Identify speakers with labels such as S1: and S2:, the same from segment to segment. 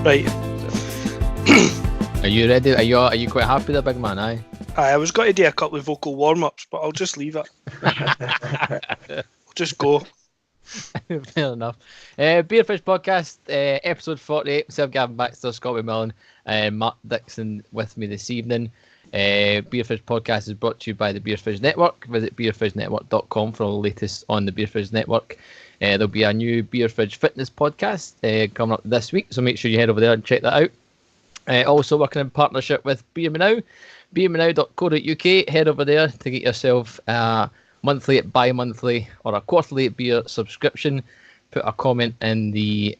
S1: Right.
S2: Are you ready? Are you quite happy with that, big man? Aye.
S1: I was going to do a couple of vocal warm-ups, but I'll just leave it. I'll just go.
S2: Fair enough. Beerfish Podcast, episode 48. Myself, Gavin Baxter, Scott McMillan, Mark Dixon with me this evening. Beerfish Podcast is brought to you by the Beerfish Network. Visit beerfishnetwork.com for all the latest on the Beerfish Network. There'll be a new Beerfish Fitness podcast coming up this week, so make sure you head over there and check that out. Also working in partnership with Beer Me Now, beermenow.co.uk. Head over there to get yourself a monthly, bi-monthly or a quarterly beer subscription. Put a comment in the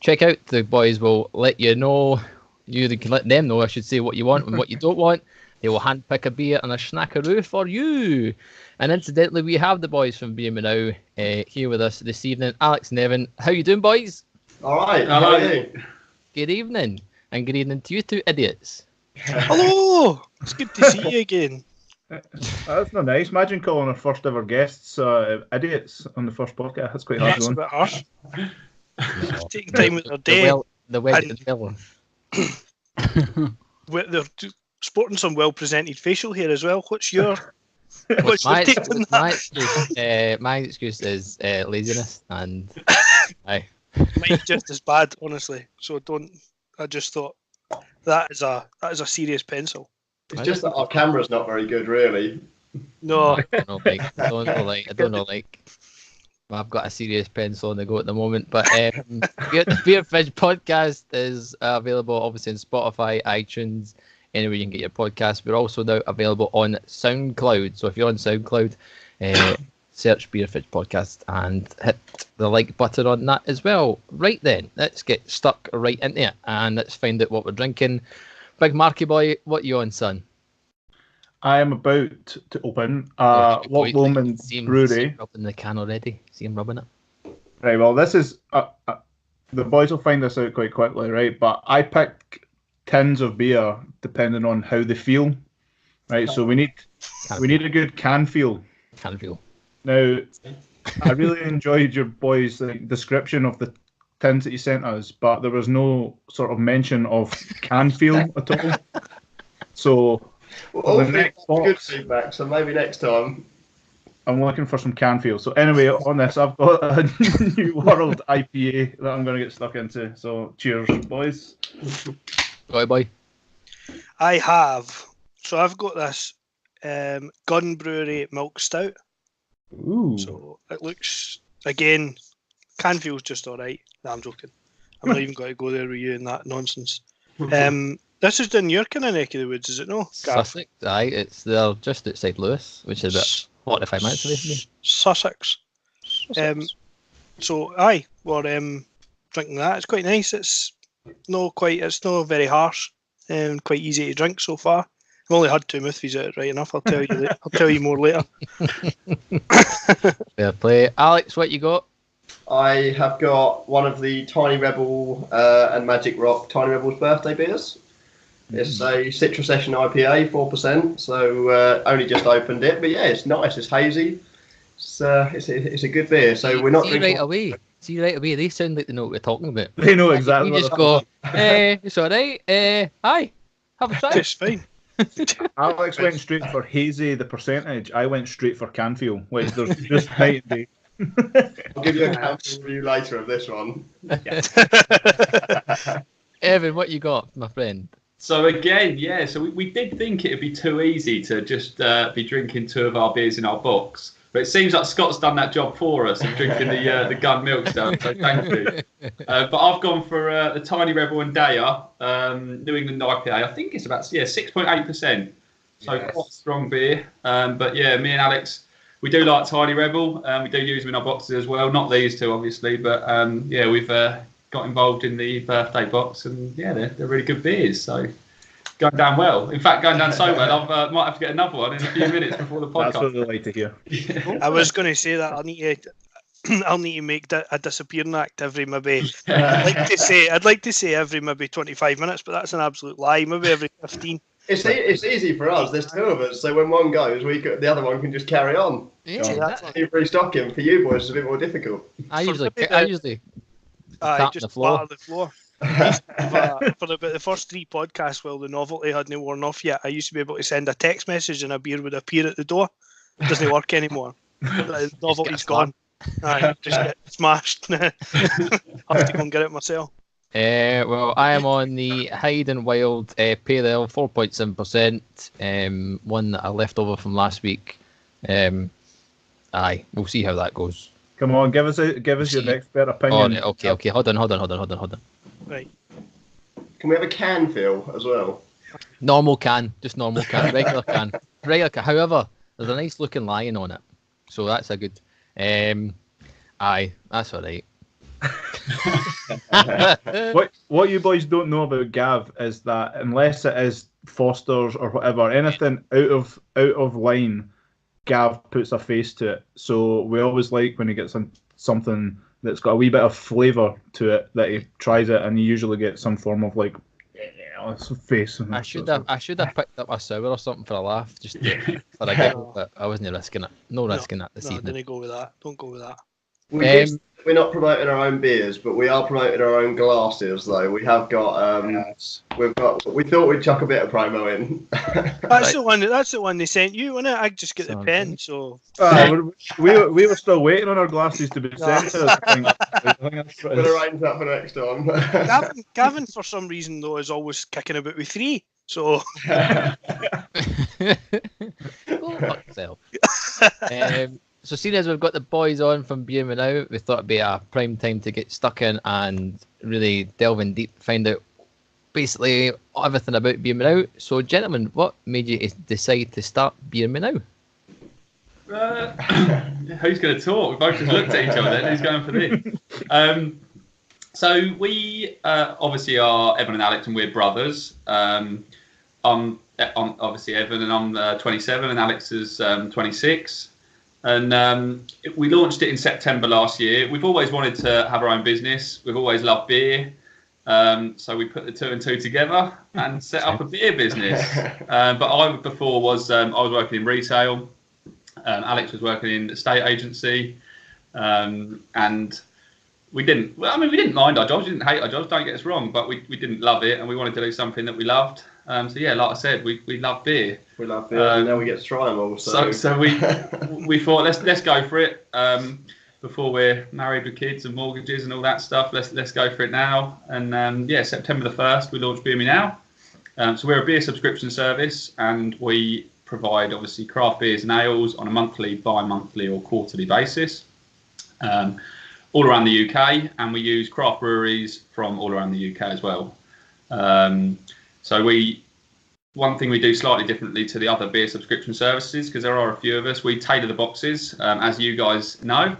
S2: checkout. The boys will let you know, you can let them know, I should say, what you want and what you don't want. They will handpick a beer and a snackaroo for you. And incidentally, we have the boys from Beer Me Now here with us this evening. Alex and Evan, how you doing, boys?
S3: All right, how are you?
S2: Good evening. And good evening to you two idiots.
S1: Hello! It's good to see you again.
S4: That's not nice. Imagine calling our first ever guests idiots on the first podcast. That's quite hard
S1: That's a
S4: going.
S1: bit harsh. Taking time with their day. They're sporting some well-presented facial hair as well. What's your take on that?
S2: My excuse is laziness, and aye.
S1: Mine's just as bad, honestly. So I just thought that is a serious pencil.
S3: It's just that our camera's not very good, really.
S1: No.
S2: I don't know. I've got a serious pencil on the go at the moment, but the Beerfish Podcast is available obviously on Spotify, iTunes, anywhere you can get your podcast. We're also now available on SoundCloud. So if you're on SoundCloud, search Beerfish Podcast and hit the like button on that as well. Right then, let's get stuck right into it and let's find out what we're drinking. Big Marky boy, what are you on, son?
S4: I am about to open Loch Lomond Brewery.
S2: See him rubbing the can already. See him rubbing it.
S4: Right, well, this is... the boys will find this out quite quickly, right? But I pick tins of beer depending on how they feel. Right, so we need a good can feel.
S2: Can feel.
S4: Now, I really enjoyed your boys' description of the tins that you sent us, but there was no sort of mention of can feel at all. So...
S3: Well, the next box, good feedback, so maybe next time.
S4: I'm looking for some can feel. So anyway, on this, I've got a New World IPA that I'm going to get stuck into. So cheers, boys.
S2: Bye, bye.
S1: I've got this Gun Brewery Milk Stout.
S4: Ooh.
S1: So it looks, again, can feel's just all right. No, I'm joking. I'm not even going to go there with you and that nonsense. This is in your kind of neck of the woods, is it no?
S2: Sussex, aye. They're just outside Lewis, which is about 45 minutes away from me.
S1: Sussex. So aye, we're drinking that. It's quite nice. It's not very harsh and quite easy to drink so far. I've only had 2 mouthfuls out, right enough. I'll tell you more later.
S2: Fair play. Alex, what you got?
S3: I have got one of the Tiny Rebel and Magic Rock Tiny Rebel's birthday beers. It's a Citrus Session IPA, 4%, so only just opened it. But yeah, it's nice, it's hazy. It's a good beer. So we're not
S2: drinking... See right away, they sound like they know what we're talking about.
S4: They know exactly
S2: what just go, it's alright, hi, have a try.
S1: It's fine.
S4: Alex went straight for hazy, the percentage. I went straight for can feel, which there's just night and day.
S3: I'll give you a council review later of this one.
S2: Evan, what you got, my friend?
S5: So again, so we did think it'd be too easy to just be drinking 2 of our beers in our box, but it seems like Scott's done that job for us and drinking the Gun Milk Stout. So thank you. But I've gone for the Tiny Rebel and Daya New England IPA. I think it's about 6.8%. So quite strong beer. But yeah, me and Alex, we do like Tiny Rebel. We do use them in our boxes as well. Not these two, obviously, but we've got involved in the birthday box, and they're really good beers. So going down well. In fact, going down so well, I might have to get another one in a few minutes before the podcast.
S4: That's what we like to hear.
S1: I was going to say that I'll need to make a disappearing act every maybe. I'd like to say every maybe 25 minutes, but that's an absolute lie. Maybe every 15.
S3: It's easy for us. There's 2 of us, so when one goes, the other one can just carry on.
S2: Yeah,
S3: you're restocking. For you boys, it's a bit more difficult.
S2: I usually
S1: just
S2: the floor.
S1: the floor. For about the first 3 podcasts, while the novelty hadn't worn off yet, I used to be able to send a text message and a beer would appear at the door. It doesn't work anymore. The novelty's gone. Aye, just get smashed. Have to go and get it myself.
S2: Well, I am on the Hyde and Wild Pale Ale, 4.7%. One that I left over from last week. Aye, we'll see how that goes.
S4: Come on, give us your expert opinion.
S2: Oh, okay. Hold on.
S1: Right.
S3: Can we have a can fill as well?
S2: Normal can, just normal can, regular can. However, there's a nice looking lion on it, so that's a good. Aye, that's all right.
S4: What you boys don't know about Gav is that unless it is Foster's or whatever, anything out of line, Gav puts a face to it. So we always like when he gets something that's got a wee bit of flavour to it that he tries it, and you usually get some form of like face.
S2: I should have picked up a sour or something for a laugh, just for a giggle, but I wasn't risking it. No risking that this evening.
S1: Don't go with that. Don't go with that.
S3: We're not promoting our own beers, but we are promoting our own glasses. Though we have got, we thought we'd chuck a bit of promo in.
S1: That's the one. That's the one they sent you, wasn't it? I just get the pen. So
S4: we were still waiting on our glasses to be sent to us. I think
S3: we'll arrange that for next time.
S1: Gavin, for some reason though, is always kicking about with 3. So.
S2: Go fuck yourself. So seeing as we've got the boys on from Beer Me Now, we thought it'd be a prime time to get stuck in and really delve in deep, find out basically everything about Beer Me Now. So gentlemen, what made you decide to start Beer Me Now?
S5: Who's going to talk? We both just looked at each other then. Who's going for this? So we obviously are Evan and Alex, and we're brothers. I'm obviously Evan, and I'm 27, and Alex is 26. And we launched it in September last year. We've always wanted to have our own business. We've always loved beer. So we put the 2 and 2 together and set up a beer business. But I before was I was working in retail. Alex was working in the estate agency. And we didn't mind our jobs. We didn't hate our jobs, don't get us wrong. But we didn't love it, and we wanted to do something that we loved. So yeah, like I said, we love beer.
S3: We love beer, and now we get to try them all.
S5: So we thought let's go for it. Before we're married with kids and mortgages and all that stuff, let's go for it now. And yeah, September the 1st, we launched Beer Me Now. So we're a beer subscription service, and we provide obviously craft beers and ales on a monthly, bi-monthly, or quarterly basis, all around the UK, and we use craft breweries from all around the UK as well. So one thing we do slightly differently to the other beer subscription services, because there are a few of us, we tailor the boxes, as you guys know,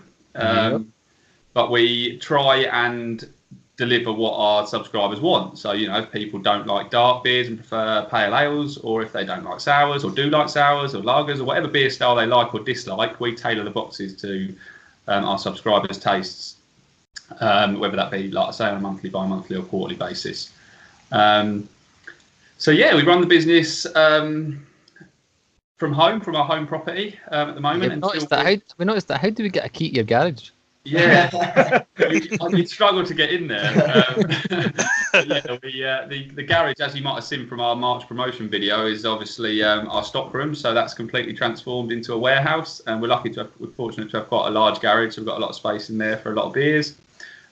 S5: but we try and deliver what our subscribers want. So, if people don't like dark beers and prefer pale ales, or if they don't like sours or do like sours or lagers or whatever beer style they like or dislike, we tailor the boxes to our subscribers' tastes, whether that be, like I say, on a monthly, bi-monthly or quarterly basis. So yeah, we run the business from home, from our home property at the moment.
S2: We noticed that. How do we get a key to your garage?
S5: Yeah, you'd struggle to get in there. The garage, as you might have seen from our March promotion video, is obviously our stock room. So that's completely transformed into a warehouse, and we're fortunate to have quite a large garage. So we've got a lot of space in there for a lot of beers.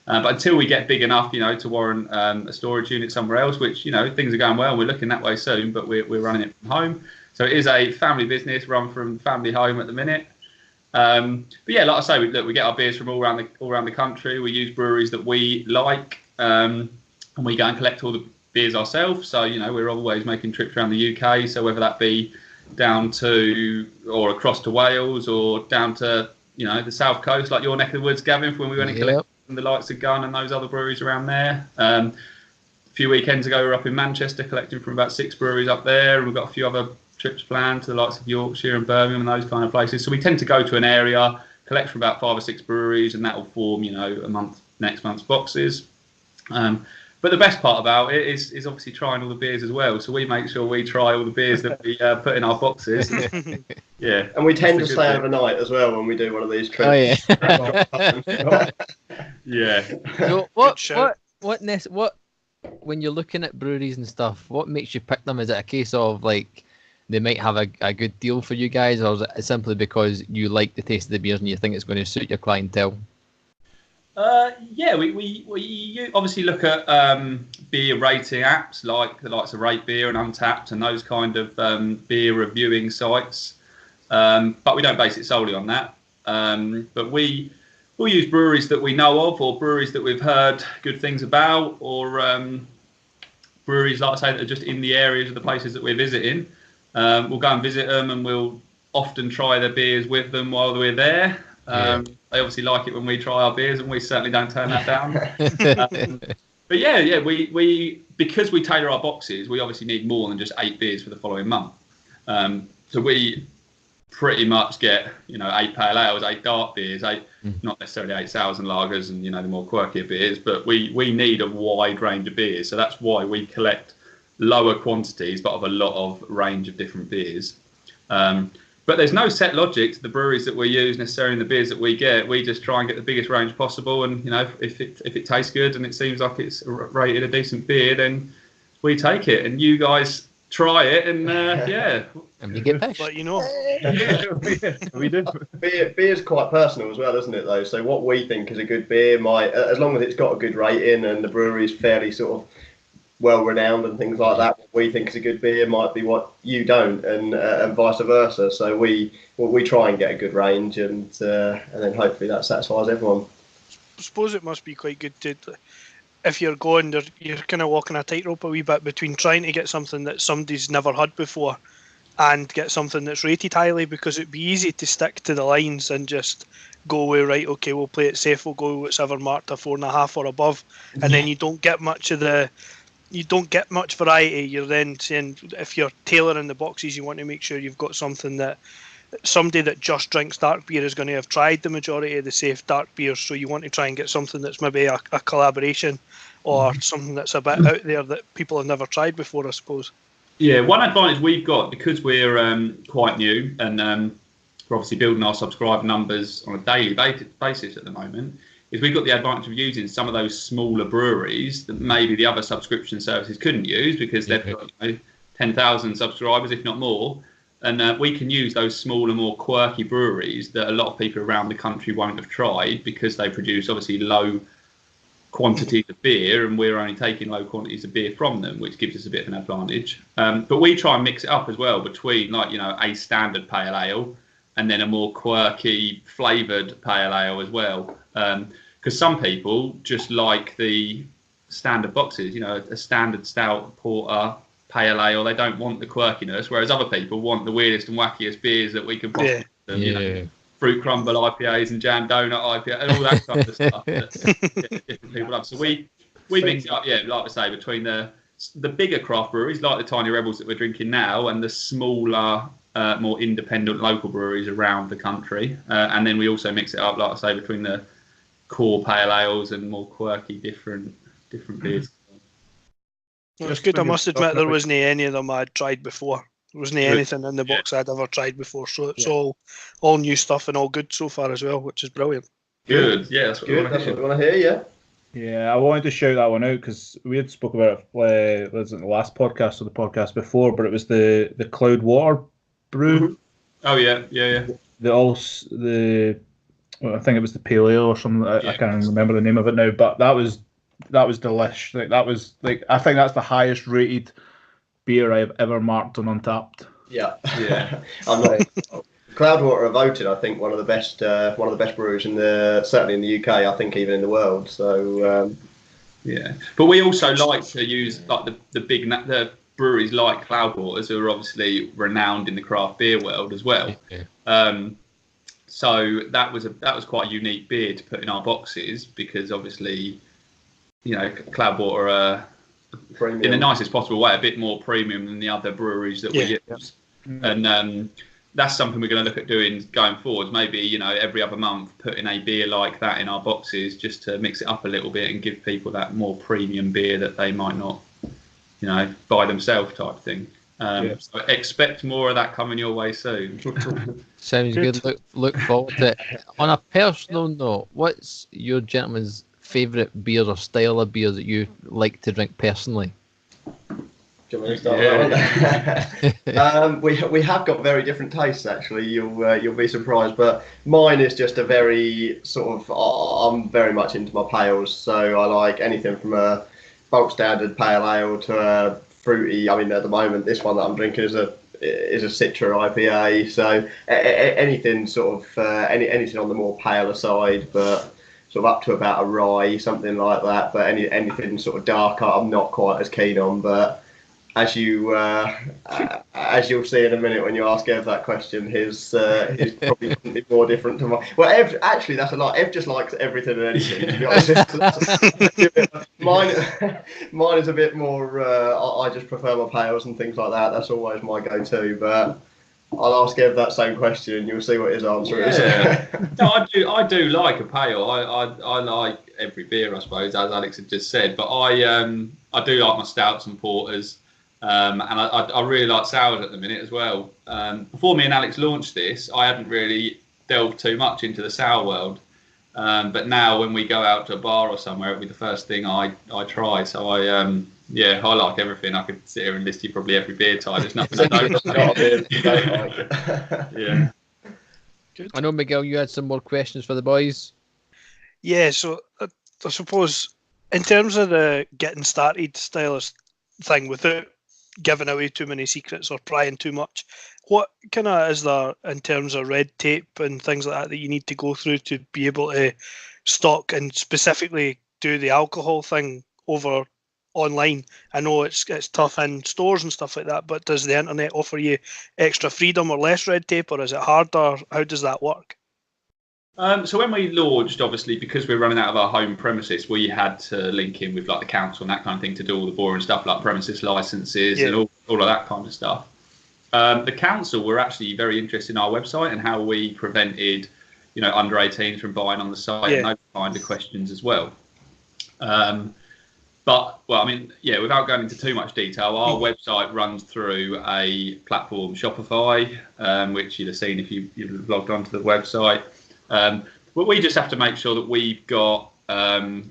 S5: But until we get big enough, to warrant a storage unit somewhere else, which, things are going well, we're looking that way soon, but we're running it from home. So it is a family business run from family home at the minute. But yeah, like I say, we get our beers from all around the country. We use breweries that we like, and we go and collect all the beers ourselves. So, we're always making trips around the UK. So whether that be down to or across to Wales, or down to, the south coast, like your neck of the woods, Gavin, when we went and collected the likes of Gun and those other breweries around there. A few weekends ago, we were up in Manchester collecting from about 6 breweries up there, and we've got a few other trips planned to the likes of Yorkshire and Birmingham and those kind of places. So we tend to go to an area, collect from about 5 or 6 breweries, and that will form, next month's boxes. But the best part about it is obviously trying all the beers as well. So we make sure we try all the beers that we put in our boxes. Yeah,
S3: and we tend to stay overnight as well when we do one of these trips.
S2: Oh yeah.
S5: Yeah.
S2: So what when you're looking at breweries and stuff, what makes you pick them? Is it a case of like they might have a good deal for you guys, or is it simply because you like the taste of the beers and you think it's going to suit your clientele?
S5: Yeah, we obviously look at beer rating apps like the likes of Rate Beer and Untapped and those kind of beer reviewing sites, but we don't base it solely on that. But we'll use breweries that we know of, or breweries that we've heard good things about, or breweries, like I say, that are just in the areas of the places that we're visiting. We'll go and visit them, and we'll often try their beers with them while we're there. They obviously like it when we try our beers, and we certainly don't turn that down. But yeah, we because we tailor our boxes, we obviously need more than just 8 beers for the following month. So we pretty much get 8 pale ales, 8 dark beers, 8 not necessarily 8 sours and lagers, and the more quirkier beers. But we need a wide range of beers, so that's why we collect lower quantities but of a lot of range of different beers. But there's no set logic to the breweries that we use necessarily in the beers that we get. We just try and get the biggest range possible, and if it tastes good and it seems like it's rated a decent beer, then we take it. And you guys try it, and yeah,
S2: and you get pissed.
S1: But
S4: we do.
S3: Beer's quite personal as well, isn't it? Though, so what we think is a good beer might, as long as it's got a good rating and the brewery's fairly sort of well renowned and things like that, what we think is a good beer might be what you don't, and vice versa. So we try and get a good range, and then hopefully that satisfies everyone.
S1: I suppose it must be quite good to, if you're going there, you're kind of walking a tightrope a wee bit between trying to get something that somebody's never had before and get something that's rated highly, because it'd be easy to stick to the lines and just go with, right, okay, we'll play it safe, we'll go whatever marked a 4.5 or above, and then you don't get much variety. You're then saying, if you're tailoring the boxes, you want to make sure you've got something that somebody that just drinks dark beer is going to have tried the majority of the safe dark beers. So you want to try and get something that's maybe a collaboration, or something that's a bit out there that people have never tried before, I suppose.
S5: Yeah, one advantage we've got, because we're quite new, and we're obviously building our subscriber numbers on a daily basis at the moment, is we've got the advantage of using some of those smaller breweries that maybe the other subscription services couldn't use, because they've got 10,000 subscribers, if not more. And we can use those smaller, more quirky breweries that a lot of people around the country won't have tried, because they produce obviously low quantities of beer, and we're only taking low quantities of beer from them, which gives us a bit of an advantage. But we try and mix it up as well between a standard pale ale and then a more quirky flavoured pale ale as well. Because some people just like the standard boxes, a standard stout, porter, pale ale. They don't want the quirkiness, whereas other people want the weirdest and wackiest beers that we can possibly do. Fruit crumble IPAs and jam donut IPA and all that kind of stuff that different people love. So we mix it up, like I say, between the bigger craft breweries like the Tiny Rebels that we're drinking now, and the smaller, more independent local breweries around the country. And then we also mix it up, like I say, between the core pale ales and more quirky different beers.
S1: Well, it's good. I must admit there wasn't any of them I'd tried before. There wasn't anything in the box I'd ever tried before. So it's all new stuff and all good so far as well, which is brilliant.
S5: Good. Yeah, that's what we
S3: want to hear. Yeah.
S4: Yeah, I wanted to shout that one out because we had spoke about it was in the last podcast or the podcast before, but it was the Cloud Water brew.
S5: Mm-hmm. Oh yeah.
S4: I think it was the Pale Ale or something. I can't remember the name of it now, but that was delish. I think that's the highest rated beer I've ever marked on Untapped.
S3: Yeah. Cloudwater are voted, I think, one of the best breweries certainly in the UK. I think even in the world. So
S5: but we also like to use like the breweries like Cloudwaters, who are obviously renowned in the craft beer world as well. So that was quite a unique beer to put in our boxes, because obviously, Cloudwater are in the nicest possible way a bit more premium than the other breweries that we use. And that's something we're going to look at doing going forward. Maybe, every other month putting a beer like that in our boxes, just to mix it up a little bit and give people that more premium beer that they might not, buy themselves type thing. So expect more of that coming your way soon.
S2: Sounds good. Look forward to it. On a personal note, what's your gentleman's favourite beer or style of beer that you like to drink personally?
S3: Do you want me to start with that one? We have got very different tastes, actually. You'll be surprised, but mine is just a very sort of. I'm very much into my pales, so I like anything from a bulk standard pale ale to a fruity. I mean, at the moment, this one that I'm drinking is a Citra IPA. So anything sort of anything on the more paler side, but sort of up to about a rye, something like that. But anything sort of darker, I'm not quite as keen on. But as you'll see in a minute when you ask Ev that question, his probably couldn't be more different to mine. Well, Ev, actually, that's a lot. Ev just likes everything and anything. To be honest, mine is a bit more. I just prefer my pales and things like that. That's always my go-to. But I'll ask Ev that same question, and you'll see what his answer is.
S5: No, I do like a pale. I like every beer, I suppose, as Alex had just said. But I do like my stouts and porters. And I really like sours at the minute as well. Before me and Alex launched this, I hadn't really delved too much into the sour world. But now when we go out to a bar or somewhere, it'll be the first thing I try. So I like everything. I could sit here and list you probably every beer type. There's nothing I don't like. Yeah.
S2: Good. I know, Miguel, you had some more questions for the boys.
S1: Yeah, so I suppose in terms of the getting started stylist thing without giving away too many secrets or prying too much, what kind of is there in terms of red tape and things like that you need to go through to be able to stock and specifically do the alcohol thing over online? I know it's tough in stores and stuff like that, but does the internet offer you extra freedom or less red tape, or is it harder? How does that work?
S5: So when we launched, obviously, because we're running out of our home premises, we had to link in with like the council and that kind of thing to do all the boring stuff like premises licenses and all of that kind of stuff. The council were actually very interested in our website and how we prevented, under 18s from buying on the site and those kind of questions as well. Without going into too much detail, our website runs through a platform, Shopify, which you'd have seen if you've logged onto the website. But we just have to make sure that we've got a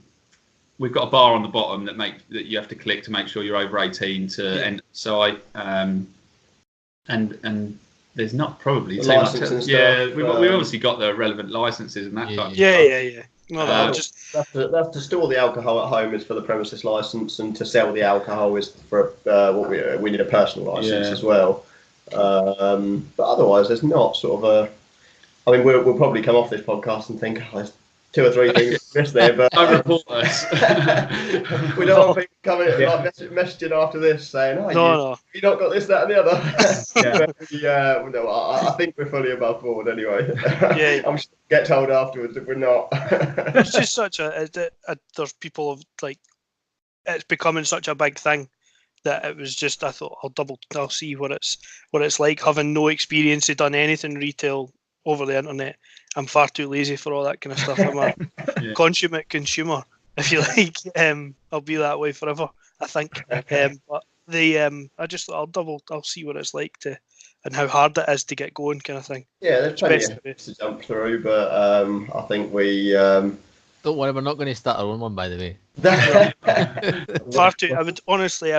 S5: bar on the bottom that you have to click to make sure you're over 18 to enter the site. And there's not probably too much. We've obviously got the relevant licenses and that kind of stuff.
S1: Yeah. No,
S3: that's to store the alcohol at home is for the premises license, and to sell the alcohol is for we need a personal license as well. But otherwise, there's not sort of a. I mean, we'll probably come off this podcast and think, there's 2 or 3 things missed there, but
S5: don't report us.
S3: We don't want people coming messaging after this saying, you not got this, that, and the other. I think we're fully above board anyway. I'm sure we'll get told afterwards if we're not.
S1: It's just such there's people like, it's becoming such a big thing that it was just, I thought I'll see what it's like, having no experience of done anything retail over the internet. I'm far too lazy for all that kind of stuff. I'm a consummate consumer, if you like. I'll be that way forever, I think. But I'll see what it's like and how hard it is to get going, kind of thing.
S3: Yeah, there's plenty of to jump through, but I think we.
S2: Don't worry, we're not going to start our own one, by the way.
S1: Far too. I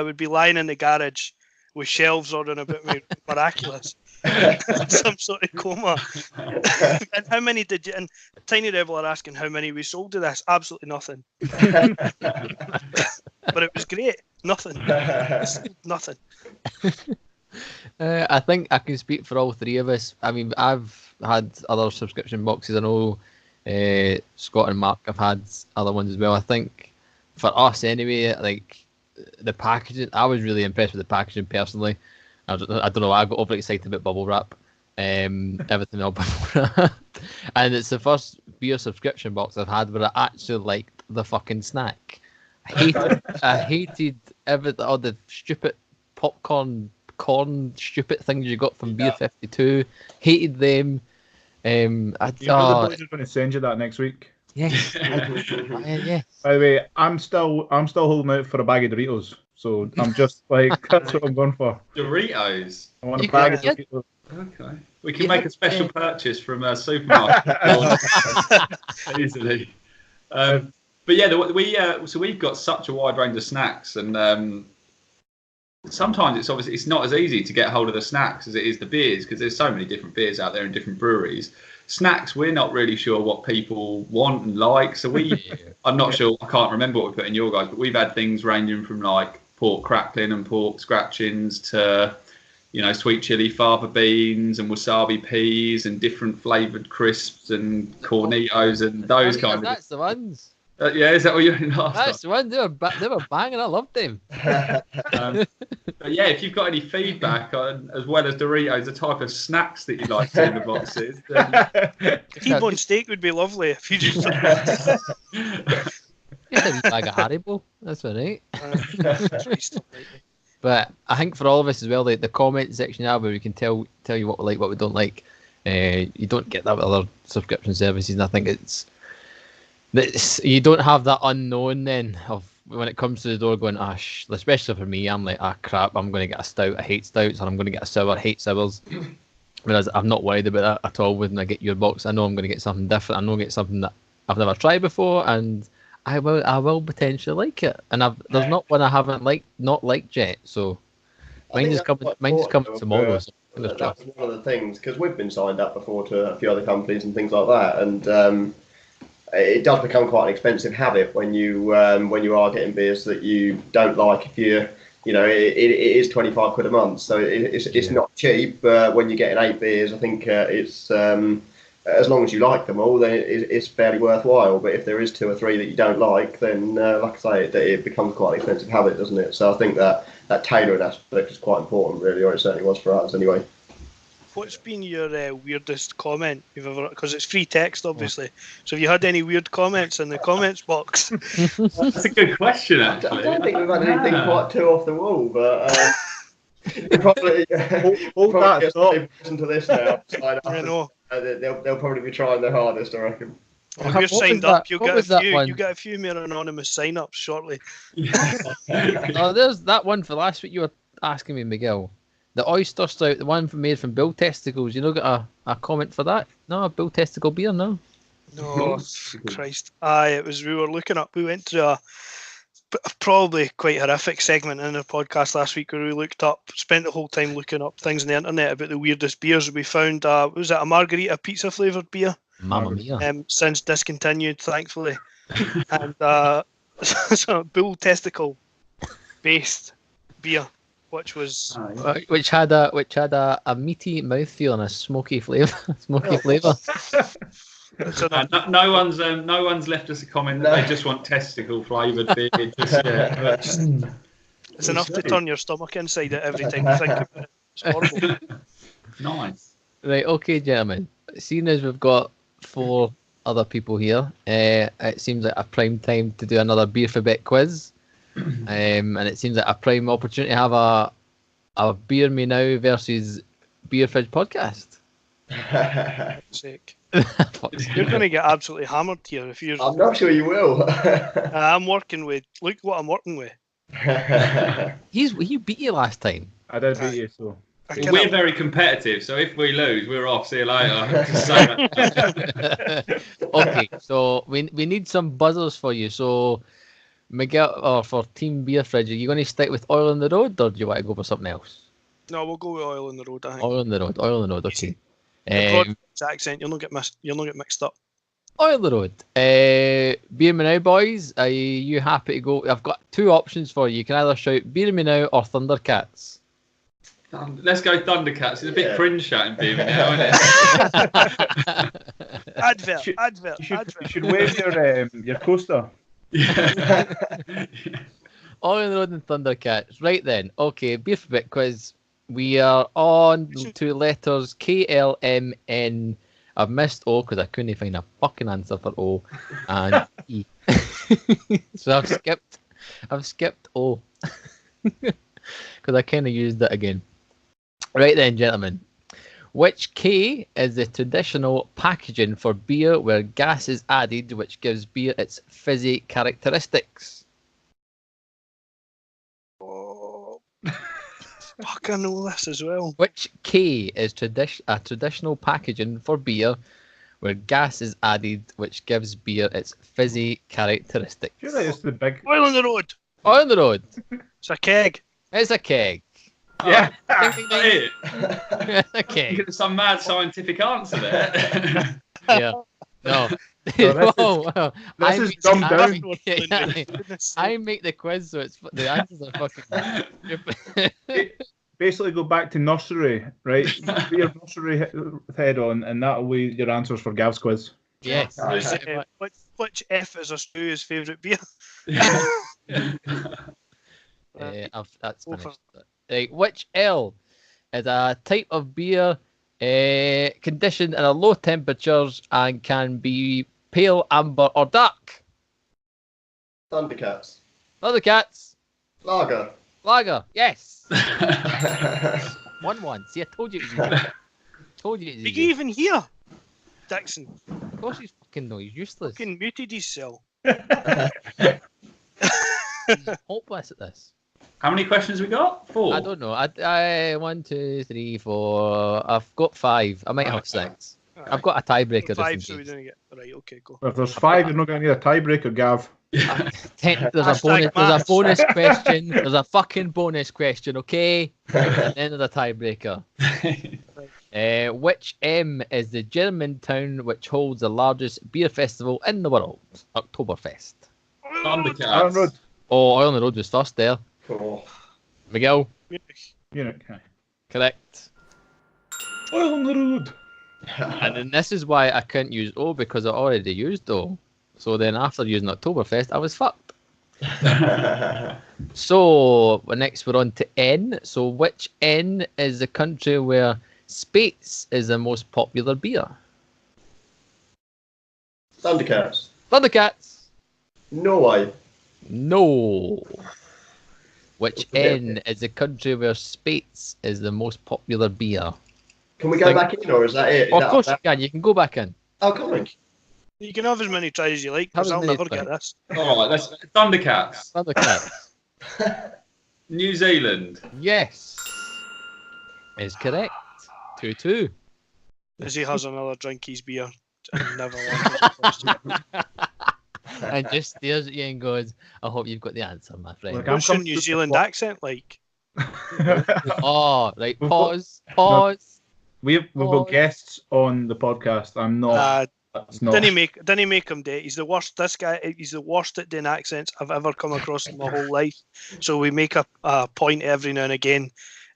S1: would be lying in the garage with shelves ordering about me miraculous. Some sort of coma. And how many did you? And Tiny Rebel are asking how many we sold of this. Absolutely nothing. But it was great. Nothing. Nothing.
S2: I think I can speak for all 3 of us. I mean, I've had other subscription boxes. I know Scott and Marc have had other ones as well. I think for us anyway, like the packaging, I was really impressed with the packaging personally. I don't know, I got overexcited about bubble wrap. Everything all bubble wrap. And it's the first beer subscription box I've had where I actually liked the fucking snack. I hated all the stupid popcorn, stupid things you got from Beer 52. Hated them. The boys are
S4: going to send you that next week.
S2: Yes. Yes.
S4: By the way, I'm still holding out for a bag of Doritos. So I'm just like, that's what I'm going for.
S5: Doritos?
S4: I want a bag of Doritos.
S5: Okay. We can make a special purchase from a supermarket. Easily. But yeah, so we've got such a wide range of snacks, and sometimes it's not as easy to get hold of the snacks as it is the beers, because there's so many different beers out there in different breweries. Snacks, we're not really sure what people want and like, so I'm not sure, I can't remember what we put in your guys, but we've had things ranging from like pork crackling and pork scratchings to, you know, sweet chili fava beans and wasabi peas and different flavoured crisps and cornitos and those kind of.
S2: That's the ones.
S5: Yeah, is that what you're in last?
S2: That's the one. They were banging. I loved them.
S5: But yeah, if you've got any feedback on, as well as Doritos, the type of snacks that you'd like to see in the boxes, then...
S1: T-bone steak would be lovely if you just.
S2: Get a wee bag of Haribo. That's all right. But I think for all of us as well, the comment section now where we can tell you what we like, what we don't like. You don't get that with other subscription services, and I think it's you don't have that unknown then of when it comes to the door going, especially for me, I'm like, crap, I'm going to get a stout, I hate stouts, and I'm going to get a sour, I hate sours. Whereas I'm not worried about that at all when I get your box. I know I'm going to get something different. I know I'm going to get something that I've never tried before, and I will potentially like it. And there's not one I haven't not liked yet. So mine's coming tomorrow.
S3: That's one of the things, because we've been signed up before to a few other companies and things like that, and it does become quite an expensive habit when you are getting beers that you don't like. If you know, it is 25 quid a month, so it's not cheap. But when you're getting 8 beers, I think it's as long as you like them all, then it's fairly worthwhile. But if there is 2 or 3 that you don't like, then like I say, it becomes quite an expensive habit, doesn't it? So I think that tailoring aspect is quite important, really, or it certainly was for us anyway.
S1: What's been your weirdest comment you've ever? Because it's free text, obviously. So have you had any weird comments in the comments box?
S5: That's a good question, actually.
S3: I don't think we've had anything quite too off the wall, but probably listen to this now.
S1: I know.
S3: They'll probably be trying their hardest, I reckon.
S1: If you're signed up, you'll get a few more anonymous sign-ups shortly.
S2: There's that one for last week you were asking me, Miguel. The oyster stout, the one made from bull testicles. You know, got a comment for that? No, a bull testicle beer, no.
S1: No, Christ. It was. We went through a probably quite horrific segment in the podcast last week where we spent the whole time looking up things on the internet about the weirdest beers. We found, was it a margarita pizza flavoured beer?
S2: Mamma mia.
S1: Since discontinued, thankfully. And so bull testicle based beer. Which had a meaty mouthfeel and a smoky flavour.
S5: No one's left us a comment that they just want testicle flavoured beer.
S1: It's enough to turn your stomach inside out every time you think about it. It's horrible.
S5: Nice.
S2: Right, okay, gentlemen. Seeing as we've got 4 other people here, it seems like a prime time to do another Beerphabet quiz. And it seems like a prime opportunity to have a Beer Me Now versus Beer Fridge podcast.
S1: Sake. You're going to get absolutely hammered here if you're.
S3: I'm not sure you will.
S1: Look what I'm working with.
S2: He beat you last time.
S4: I did beat you, so.
S5: We're very competitive, so if we lose, we're off. See you later.
S2: Okay, so we need some buzzers for you. So, Miguel, or for Team Beer Fridge, are you going to stick with Oil on the Road, or do you want to go for something else?
S1: No, we'll go with Oil on the Road, I think.
S2: Oil on the Road, okay.
S1: Accent, you'll not get mixed up.
S2: Oil on the Road. Beer Me Now, boys, are you happy to go? I've got 2 options for you. You can either shout Beer Me Now or Thundercats.
S5: Let's go Thundercats. It's a bit cringe shouting Beer Me Now, isn't it?
S1: Advert.
S4: You should wave your coaster.
S5: Yeah.
S2: Oil on the Road and Thundercats. Right then. Okay, Beerphabet quiz. We are on to letters KLMN. I've missed O because I couldn't find a fucking answer for O and E. So I've skipped O because I kind of used it again. Right then, gentlemen. Which K is the traditional packaging for beer where gas is added, which gives beer its fizzy characteristics?
S1: Oh, fuck, I know this as well.
S2: Which K is a traditional packaging for beer where gas is added, which gives beer its fizzy characteristics?
S4: Surely it's the big.
S1: Oil on the road.
S2: On the road.
S1: It's a keg.
S2: It's a keg.
S4: Yeah.
S2: Ding, ding, ding.
S5: It.
S2: A keg.
S5: Get some mad scientific answer there.
S2: Yeah. No.
S4: this
S2: Whoa.
S4: this is dumbed down.
S2: I make the quiz, so it's the answers are fucking.
S4: Basically, go back to nursery, right? Put your nursery head on, and that'll be your answers for Gav's quiz.
S2: Yes.
S1: Which F is a stew's favourite beer?
S2: That's finished. Right, which L is a type of beer conditioned in a low temperatures and can be pale, amber, or dark?
S3: Thundercats.
S2: Thundercats.
S3: Lager.
S2: Lager. Yes. 1-1. See, I told you it was easy. Told you it was
S1: Did
S2: easy.
S1: you even hear? Dixon
S2: Of course he's fucking no, he's useless.
S1: fucking muted his cell.
S2: He's hopeless at this.
S5: How many questions we got? 4.
S2: I don't know. I 1, 2, 3, 4. I've got 5. I might have 6. I've got a tiebreaker. Just
S1: 5,
S2: in
S1: so we
S2: case.
S1: didn't get right. Okay, go.
S4: If there's 5, you're not going to need a tiebreaker, Gav.
S2: There's a
S1: Hashtag
S2: bonus. There's a
S1: Marcs.
S2: bonus question. There's a fucking bonus question. Okay. And then there's a tiebreaker. Which M is the German town which holds the largest beer festival in the world? Oktoberfest.
S5: Thundercats.
S4: Road.
S2: Oh, Oil on the Road was first there.
S3: Oh.
S2: Miguel,
S4: Munich.
S2: correct.
S4: Oil on the road.
S2: And then this is why I couldn't use O, because I already used O. So then after using Oktoberfest, I was fucked. So next we're on to N. So which N is the country where Spates is the most popular beer?
S3: Thundercats.
S2: Thundercats.
S3: Norway.
S2: No. Which N is the country where Spates is the most popular beer?
S3: Can we go back in, or is that it? Is
S2: Of
S3: that-
S2: course you can. You can go back in.
S3: Oh, come on.
S1: You can have as many tries as you like,
S2: Have
S1: because
S2: as
S1: I'll
S2: many
S1: never get
S2: tries.
S1: this.
S5: All right, let's Thundercats.
S2: Thundercats.
S5: New Zealand.
S2: Yes. Is correct. 2-2.
S1: As he has another drink, his beer, and never answers the question.
S2: And just stares at you and goes, I hope you've got the answer, my friend.
S4: Look, I'm
S1: What's your
S4: coming
S1: New
S4: to the
S1: Zealand
S4: plot.
S1: accent like?
S2: Oh, right.
S4: We've got-
S2: Pause.
S4: We've got guests on the podcast. I'm not. It's not.
S1: Didn't he make him do it? He's the worst. This guy, he's the worst at doing accents I've ever come across in my whole life. So we make a point every now and again.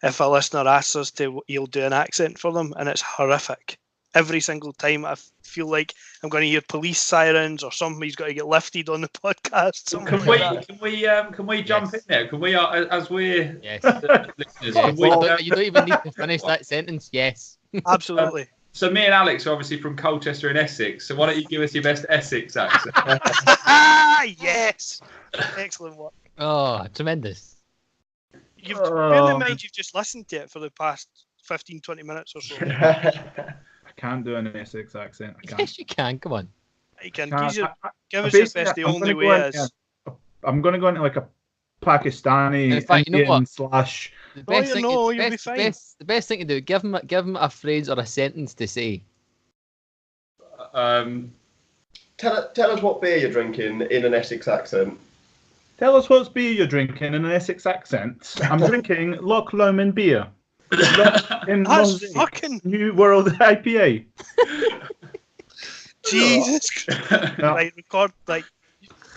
S1: If a listener asks us to, he'll do an accent for them, and it's horrific. Every single time I feel like I'm going to hear police sirens or something. He's got to get lifted on the podcast. something like that.
S5: Can we jump in there? Can we, as we're
S2: Yes.
S5: listeners,
S2: Yes.
S5: can we,
S2: You don't even need to finish that sentence. Yes.
S1: Absolutely.
S5: so me and Alex are obviously from Colchester and Essex. So why don't you give us your best Essex accent?
S1: Yes. Excellent work.
S2: Oh, tremendous.
S1: You've bear in mind you've just listened to it for the past 15, 20 minutes or so.
S4: I can't do an Essex accent. I can't.
S2: Yes, you can. Come on.
S1: You can
S4: Can't.
S1: give us your
S4: Basically,
S1: best. The
S4: I'm
S1: only
S4: gonna
S1: way
S4: go into
S1: is.
S4: I'm going to go into like a Pakistani
S2: In fact, you know
S4: Indian
S2: what?
S4: slash.
S2: The
S1: Oh,
S2: best
S1: you
S2: thing,
S1: know,
S2: the
S1: you'll be
S2: best,
S1: fine.
S2: the best thing to do, give him a phrase or a sentence to say.
S3: Tell us what beer you're drinking in an Essex accent.
S4: Tell us what beer you're drinking in an Essex accent. I'm drinking Loch Lomond beer. In
S1: That's fucking
S4: New World IPA.
S1: Jesus Christ.
S4: No.
S1: Right, record. Like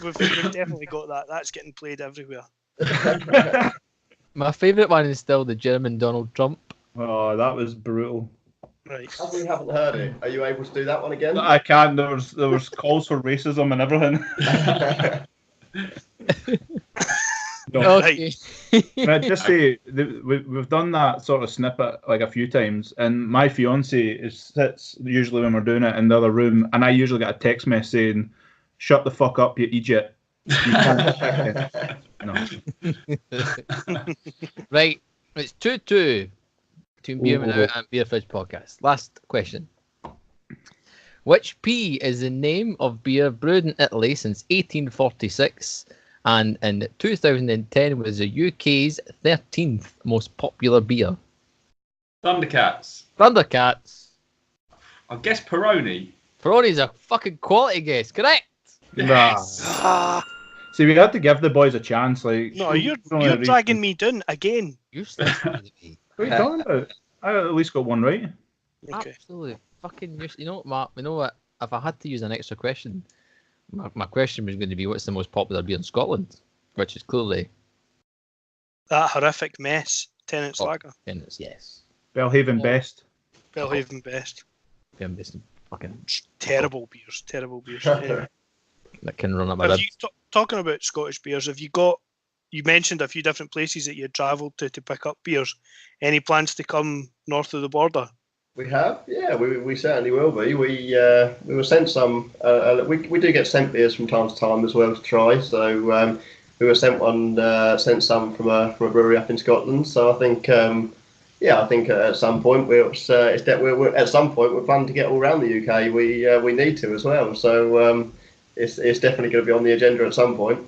S1: we've definitely got that. That's getting played everywhere.
S2: My favourite one is still the German Donald Trump.
S4: Oh, that was brutal.
S1: Right.
S3: As we haven't heard it, are you able to do that one again?
S4: I can't. There was calls for racism and everything. No.
S2: Okay.
S4: Can I just say we've done that sort of snippet like a few times, and my fiance sits usually when we're doing it in the other room, and I usually get a text message saying, "Shut the fuck up, you idiot." You can't. No.
S2: Right, it's 2-2 between Beer Now and Beer Fridge Podcast. Last question. Which P is the name of beer brewed in Italy since 1846 and in 2010 was the UK's 13th most popular beer?
S5: Thundercats.
S2: Thundercats.
S5: I guess Peroni.
S2: Ferroni's a fucking quality guess, correct?
S5: Yes.
S1: Ah,
S4: See, we had to give the boys a chance. Like,
S1: no, you're
S4: only a
S1: dragging
S4: reason.
S1: me down again.
S2: Useless. by the way.
S4: What are you talking about? I at least got one right.
S1: Okay.
S2: Absolutely fucking useless. You know what, Mark? You know what? If I had to use an extra question, my question was going to be, what's the most popular beer in Scotland? Which is clearly
S1: That horrific mess. Tennant's Lager.
S2: Guinness, yes.
S4: Bellhaven
S2: Oh.
S4: best.
S1: Bellhaven Best.
S2: I'm just fucking
S1: Terrible beers. Terrible beers. Yeah.
S2: that can run up my
S1: Have
S2: ribs.
S1: you talking about Scottish beers? Have you got? You mentioned a few different places that you travelled to pick up beers. Any plans to come north of the border?
S3: We have, yeah, we certainly will be. We were sent some. We do get sent beers from time to time as well to try. So we were sent some from a brewery up in Scotland. So I think, at some point we're planning to get all around the UK. We need to as well. So it's definitely going to be on the agenda at some point.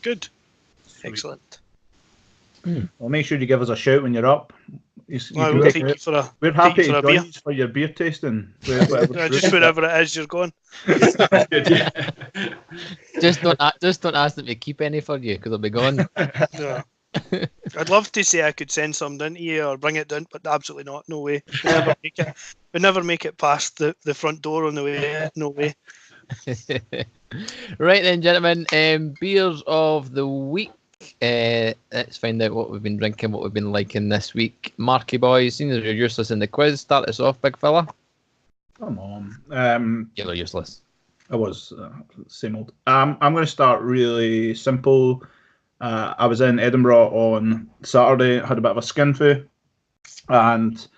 S1: Good.
S4: Sweet.
S1: Excellent.
S4: Well, make sure you give us a shout when you're up.
S1: I will take you for a.
S4: We're
S1: take
S4: happy
S1: you for
S4: to
S1: a
S4: join
S1: beer.
S4: you for your beer tasting. Whatever
S1: Just wherever it is you're going.
S5: That's good, yeah.
S2: Just don't ask them to keep any for you because they'll be gone.
S1: Yeah. I'd love to say I could send some down to you or bring it down, but absolutely not. No way. We never make it past the front door on the way. No way.
S2: Right then, gentlemen. Beers of the week. Let's find out what we've been drinking, what we've been liking this week. Marky boys, seeing as you're useless in the quiz, start us off, big fella.
S4: Come on.
S2: You're useless.
S4: I was same old. I'm going to start really simple. I was in Edinburgh on Saturday, had a bit of a skin foo, and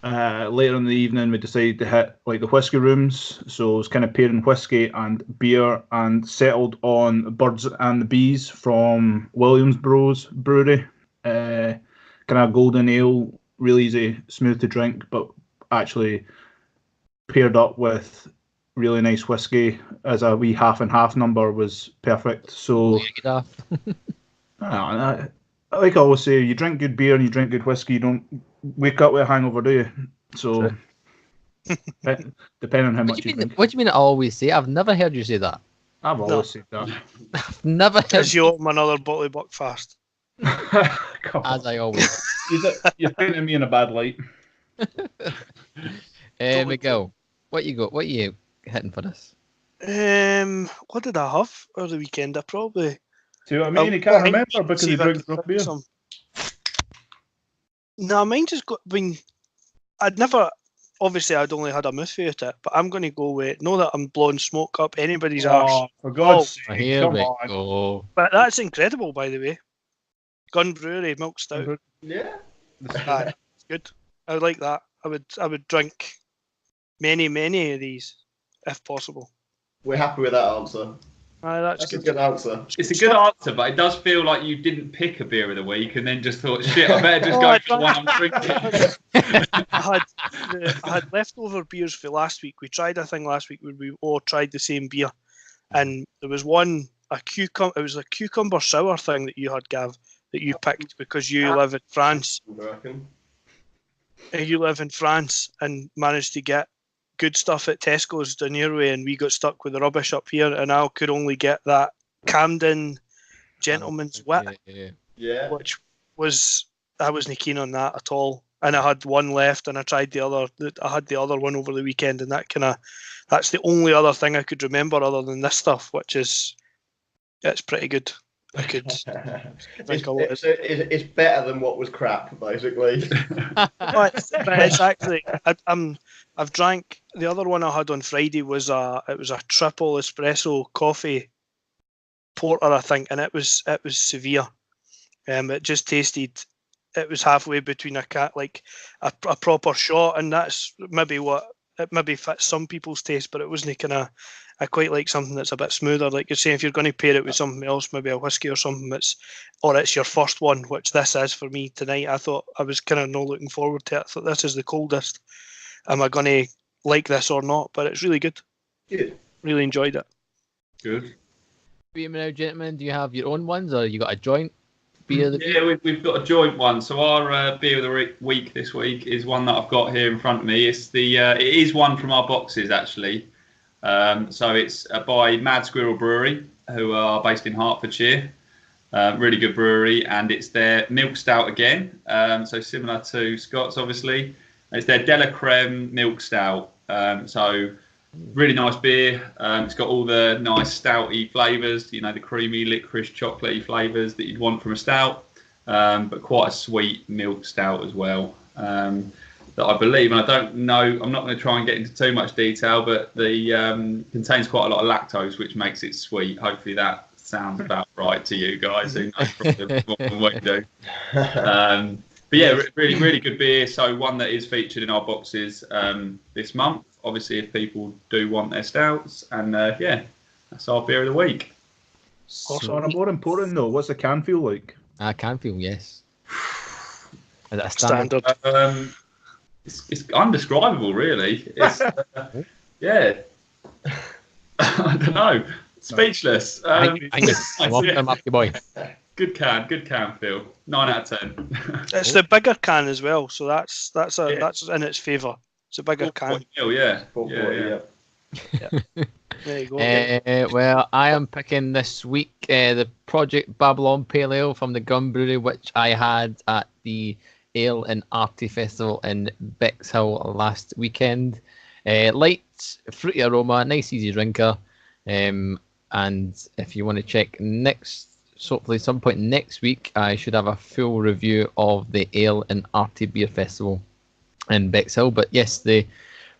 S4: later in the evening we decided to hit like the whiskey rooms. So it was kind of pairing whiskey and beer, and settled on Birds and the Bees from Williamsboro's brewery. Kind of golden ale, really easy, smooth to drink, but actually paired up with really nice whiskey as a wee half and half number was perfect. So like I always say, you drink good beer and you drink good whiskey, you don't wake up with a hangover, do you? So depending on how much you drink.
S2: What do you mean I always say? I've never heard you say that.
S4: I've always said that.
S2: I've never heard
S1: As you open another bottle of Buckfast.
S4: Come
S2: as
S4: on.
S2: I always.
S4: You're painting me in a bad light.
S2: Miguel, what you got? What you hitting for this?
S1: What did I have over the weekend? I probably.
S4: See what I mean? You can't remember because
S1: See
S4: you
S1: if I
S4: drink
S1: can
S4: rough beer.
S1: some. No, mine just got been. I'd never. Obviously, I'd only had a mouthful at it, but I'm going to go with. Know that I'm blowing smoke up anybody's arse.
S4: Oh, for God's sake,
S2: Here
S4: come
S2: we
S4: on.
S2: go.
S1: But that's incredible, by the way. Gun Brewery milk stout.
S3: Yeah.
S1: Aye, it's good. I would like that. I would drink many of these if possible.
S3: We're happy with that answer.
S1: Aye, that's
S3: That's a
S1: good.
S3: good answer.
S5: It's a good answer, but it does feel like you didn't pick a beer of the week and then just thought, shit, I better just go for the one I'm drinking.
S1: I had leftover beers for last week. We tried a thing last week where we all tried the same beer, and there was one It was a cucumber sour thing that you had, Gav, that you picked because you live in France.
S3: I reckon.
S1: You live in France and managed to get good stuff at Tesco's down your way, and we got stuck with the rubbish up here, and I could only get that Camden Gentleman's Wit,
S3: Yeah.
S1: which I wasn't keen on that at all. And I had one left, and I tried the other. I had the other one over the weekend, and that's the only other thing I could remember other than this stuff, which is it's pretty good. I could drink a lot.
S3: It's better than what was crap, basically.
S1: But it's actually I've drank the other one I had on Friday was a triple espresso coffee porter, I think, and it was severe. It just tasted. It was halfway between a proper shot, and that's maybe what it maybe fits some people's taste, but it wasn't kind of. I quite like something that's a bit smoother. Like you're saying, if you're going to pair it with something else, maybe a whiskey or something, it's your first one, which this is for me tonight. I thought I was kind of not looking forward to it. I thought this is the coldest. Am I going to like this or not? But it's really good.
S3: Good.
S1: Really enjoyed it.
S5: Good.
S2: Now, gentlemen, do you have your own ones, or you got a joint beer of the week?
S5: Yeah, we've got a joint one. So our beer of the week this week is one that I've got here in front of me. It's it is one from our boxes actually. So it's by Mad Squirrel Brewery, who are based in Hertfordshire. Really good brewery, and it's their milk stout again. So similar to Scott's, obviously. It's their Della Creme milk stout. So really nice beer. It's got all the nice stouty flavours, the creamy, licorice, chocolatey flavours that you'd want from a stout, but quite a sweet milk stout as well. That I believe, and I don't know, I'm not going to try and get into too much detail, but the contains quite a lot of lactose, which makes it sweet. Hopefully that sounds about right to you guys who know probably more than what you do. But yeah, really good beer. So one that is featured in our boxes this month. Obviously, if people do want their stouts, and that's our beer of the week.
S4: Also, on a more important note, what's the can feel like?
S2: Can feel, yes. Is that a
S1: Standard.
S5: It's undescribable, really. It's yeah. I don't know. Speechless.
S2: I'm up your boy.
S5: Good can feel. 9 out of 10.
S1: It's the bigger can as well, so that's in its favour. It's a bigger can.
S5: Yeah.
S3: 440, yeah.
S1: There you go.
S2: Well, I am picking this week the Project Babylon Pale Ale from the Gun Brewery, which I had at the Ale and Arty Festival in Bexhill last weekend. Light, fruity aroma, nice easy drinker. And if you want to check hopefully some point next week, I should have a full review of the Ale and Arty Beer Festival in Bexhill. But yes, the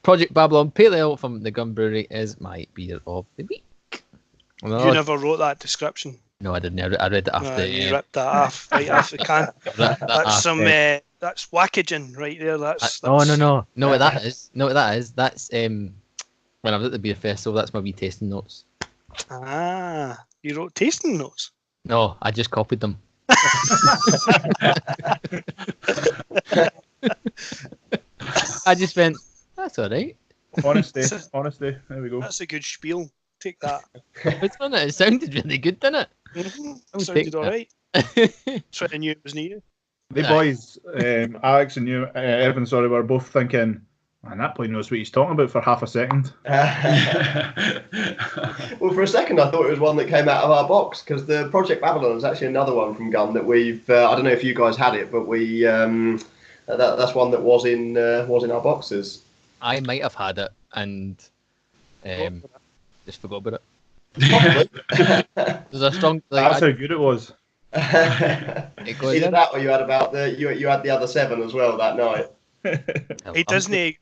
S2: Project Babylon Pale Ale from the Gun Brewery is my beer of the week.
S1: You never wrote that description.
S2: No, I didn't. I read it after.
S1: You ripped that off right off the can. That's wackagen right there. That's
S2: No. Know what that is? Know what that is? That's when I was at the beer festival. That's my wee tasting notes.
S1: Ah, you wrote tasting notes?
S2: No, I just copied them. I just went, that's all right.
S4: Honesty. There we go.
S1: That's a good spiel. Take that.
S2: It sounded really good, didn't it?
S1: Mm-hmm. Sounded all right. That's what I knew it was near you.
S4: The boys, Alex and you, Evan, were both thinking, man, that boy knows what he's talking about for half a second.
S3: Well, for a second, I thought it was one that came out of our box, because the Project Babylon is actually another one from Gun that we've. I don't know if you guys had it, but we. That's one that was in our boxes.
S2: I might have had it and just forgot about it. There's a strong.
S4: That's how good it was.
S3: Either that, or you had the other 7 as well that night.
S1: He doesn't.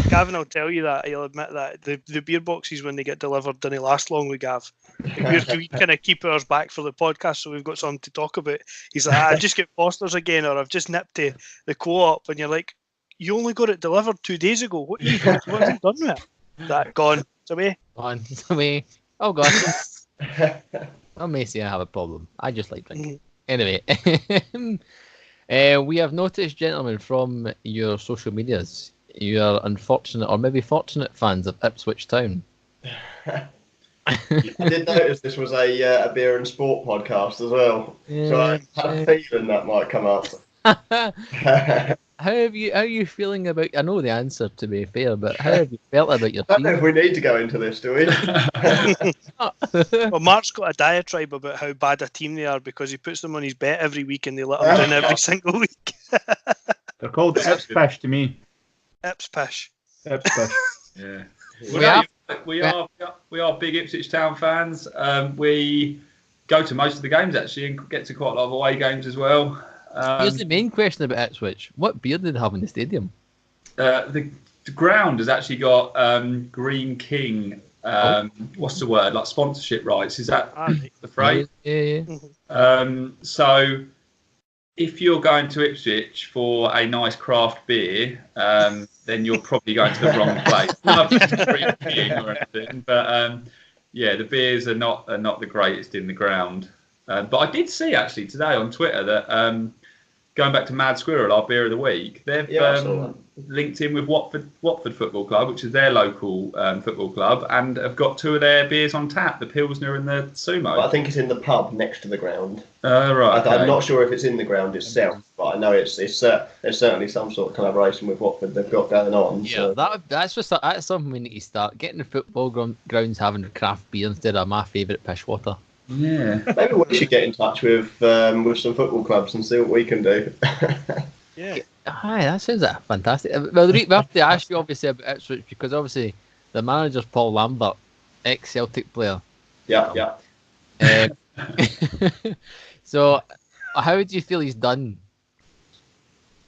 S1: Gavin will tell you that. He'll admit that the beer boxes, when they get delivered, don't last long with Gav. We kind of keep ours back for the podcast, so we've got something to talk about. He's like, I just get Foster's again, or I've just nipped to the Co-op, and you're like, you only got it delivered 2 days ago. What have you done with it? That gone. It's away.
S2: It's away. Oh God. Oh, Macy, I have a problem. I just like drinking. Anyway, we have noticed, gentlemen, from your social medias, you are unfortunate, or maybe fortunate, fans of Ipswich Town.
S3: I did notice this was a beer and sport podcast as well, so I had a feeling that might come up. How are
S2: you feeling about? I know the answer, to be fair, but how have you felt about your team?
S3: I don't know if we need to go into this, do we?
S1: Well, Marc's got a diatribe about how bad a team they are because he puts them on his bet every week and they let him down every single week.
S4: They're called Ipswich to me.
S1: Ipswich.
S5: Yeah. We are big Ipswich Town fans. We go to most of the games actually, and get to quite a lot of away games as well.
S2: Here's the main question about Ipswich: what beer did they have in the stadium?
S5: The ground has actually got Green King. What's the word? Like sponsorship rights? Is that the phrase?
S2: Yeah.
S5: So, if you're going to Ipswich for a nice craft beer, then you're probably going to the wrong place. Not Green King or anything, but the beers are not the greatest in the ground. But I did see actually today on Twitter that going back to Mad Squirrel, our beer of the week, they've
S3: I saw that.
S5: linked in with Watford Football Club, which is their local football club, and have got 2 of their beers on tap, the Pilsner and the Sumo.
S3: But I think it's in the pub next to the ground.
S5: Right.
S3: I'm not sure if it's in the ground itself, but I know there's certainly some sort of collaboration with Watford they've got going on.
S2: Yeah,
S3: So.
S2: that's something we need to start getting. The football grounds having craft beer instead of my favourite pish water.
S5: Yeah.
S3: Maybe we should get in touch with some football clubs and see what we can do.
S1: Yeah.
S2: Hi, that sounds fantastic. Well, we have to ask you obviously about Ipswich because obviously the manager's Paul Lambert, ex-Celtic player.
S3: Yeah.
S2: So, how do you feel he's done?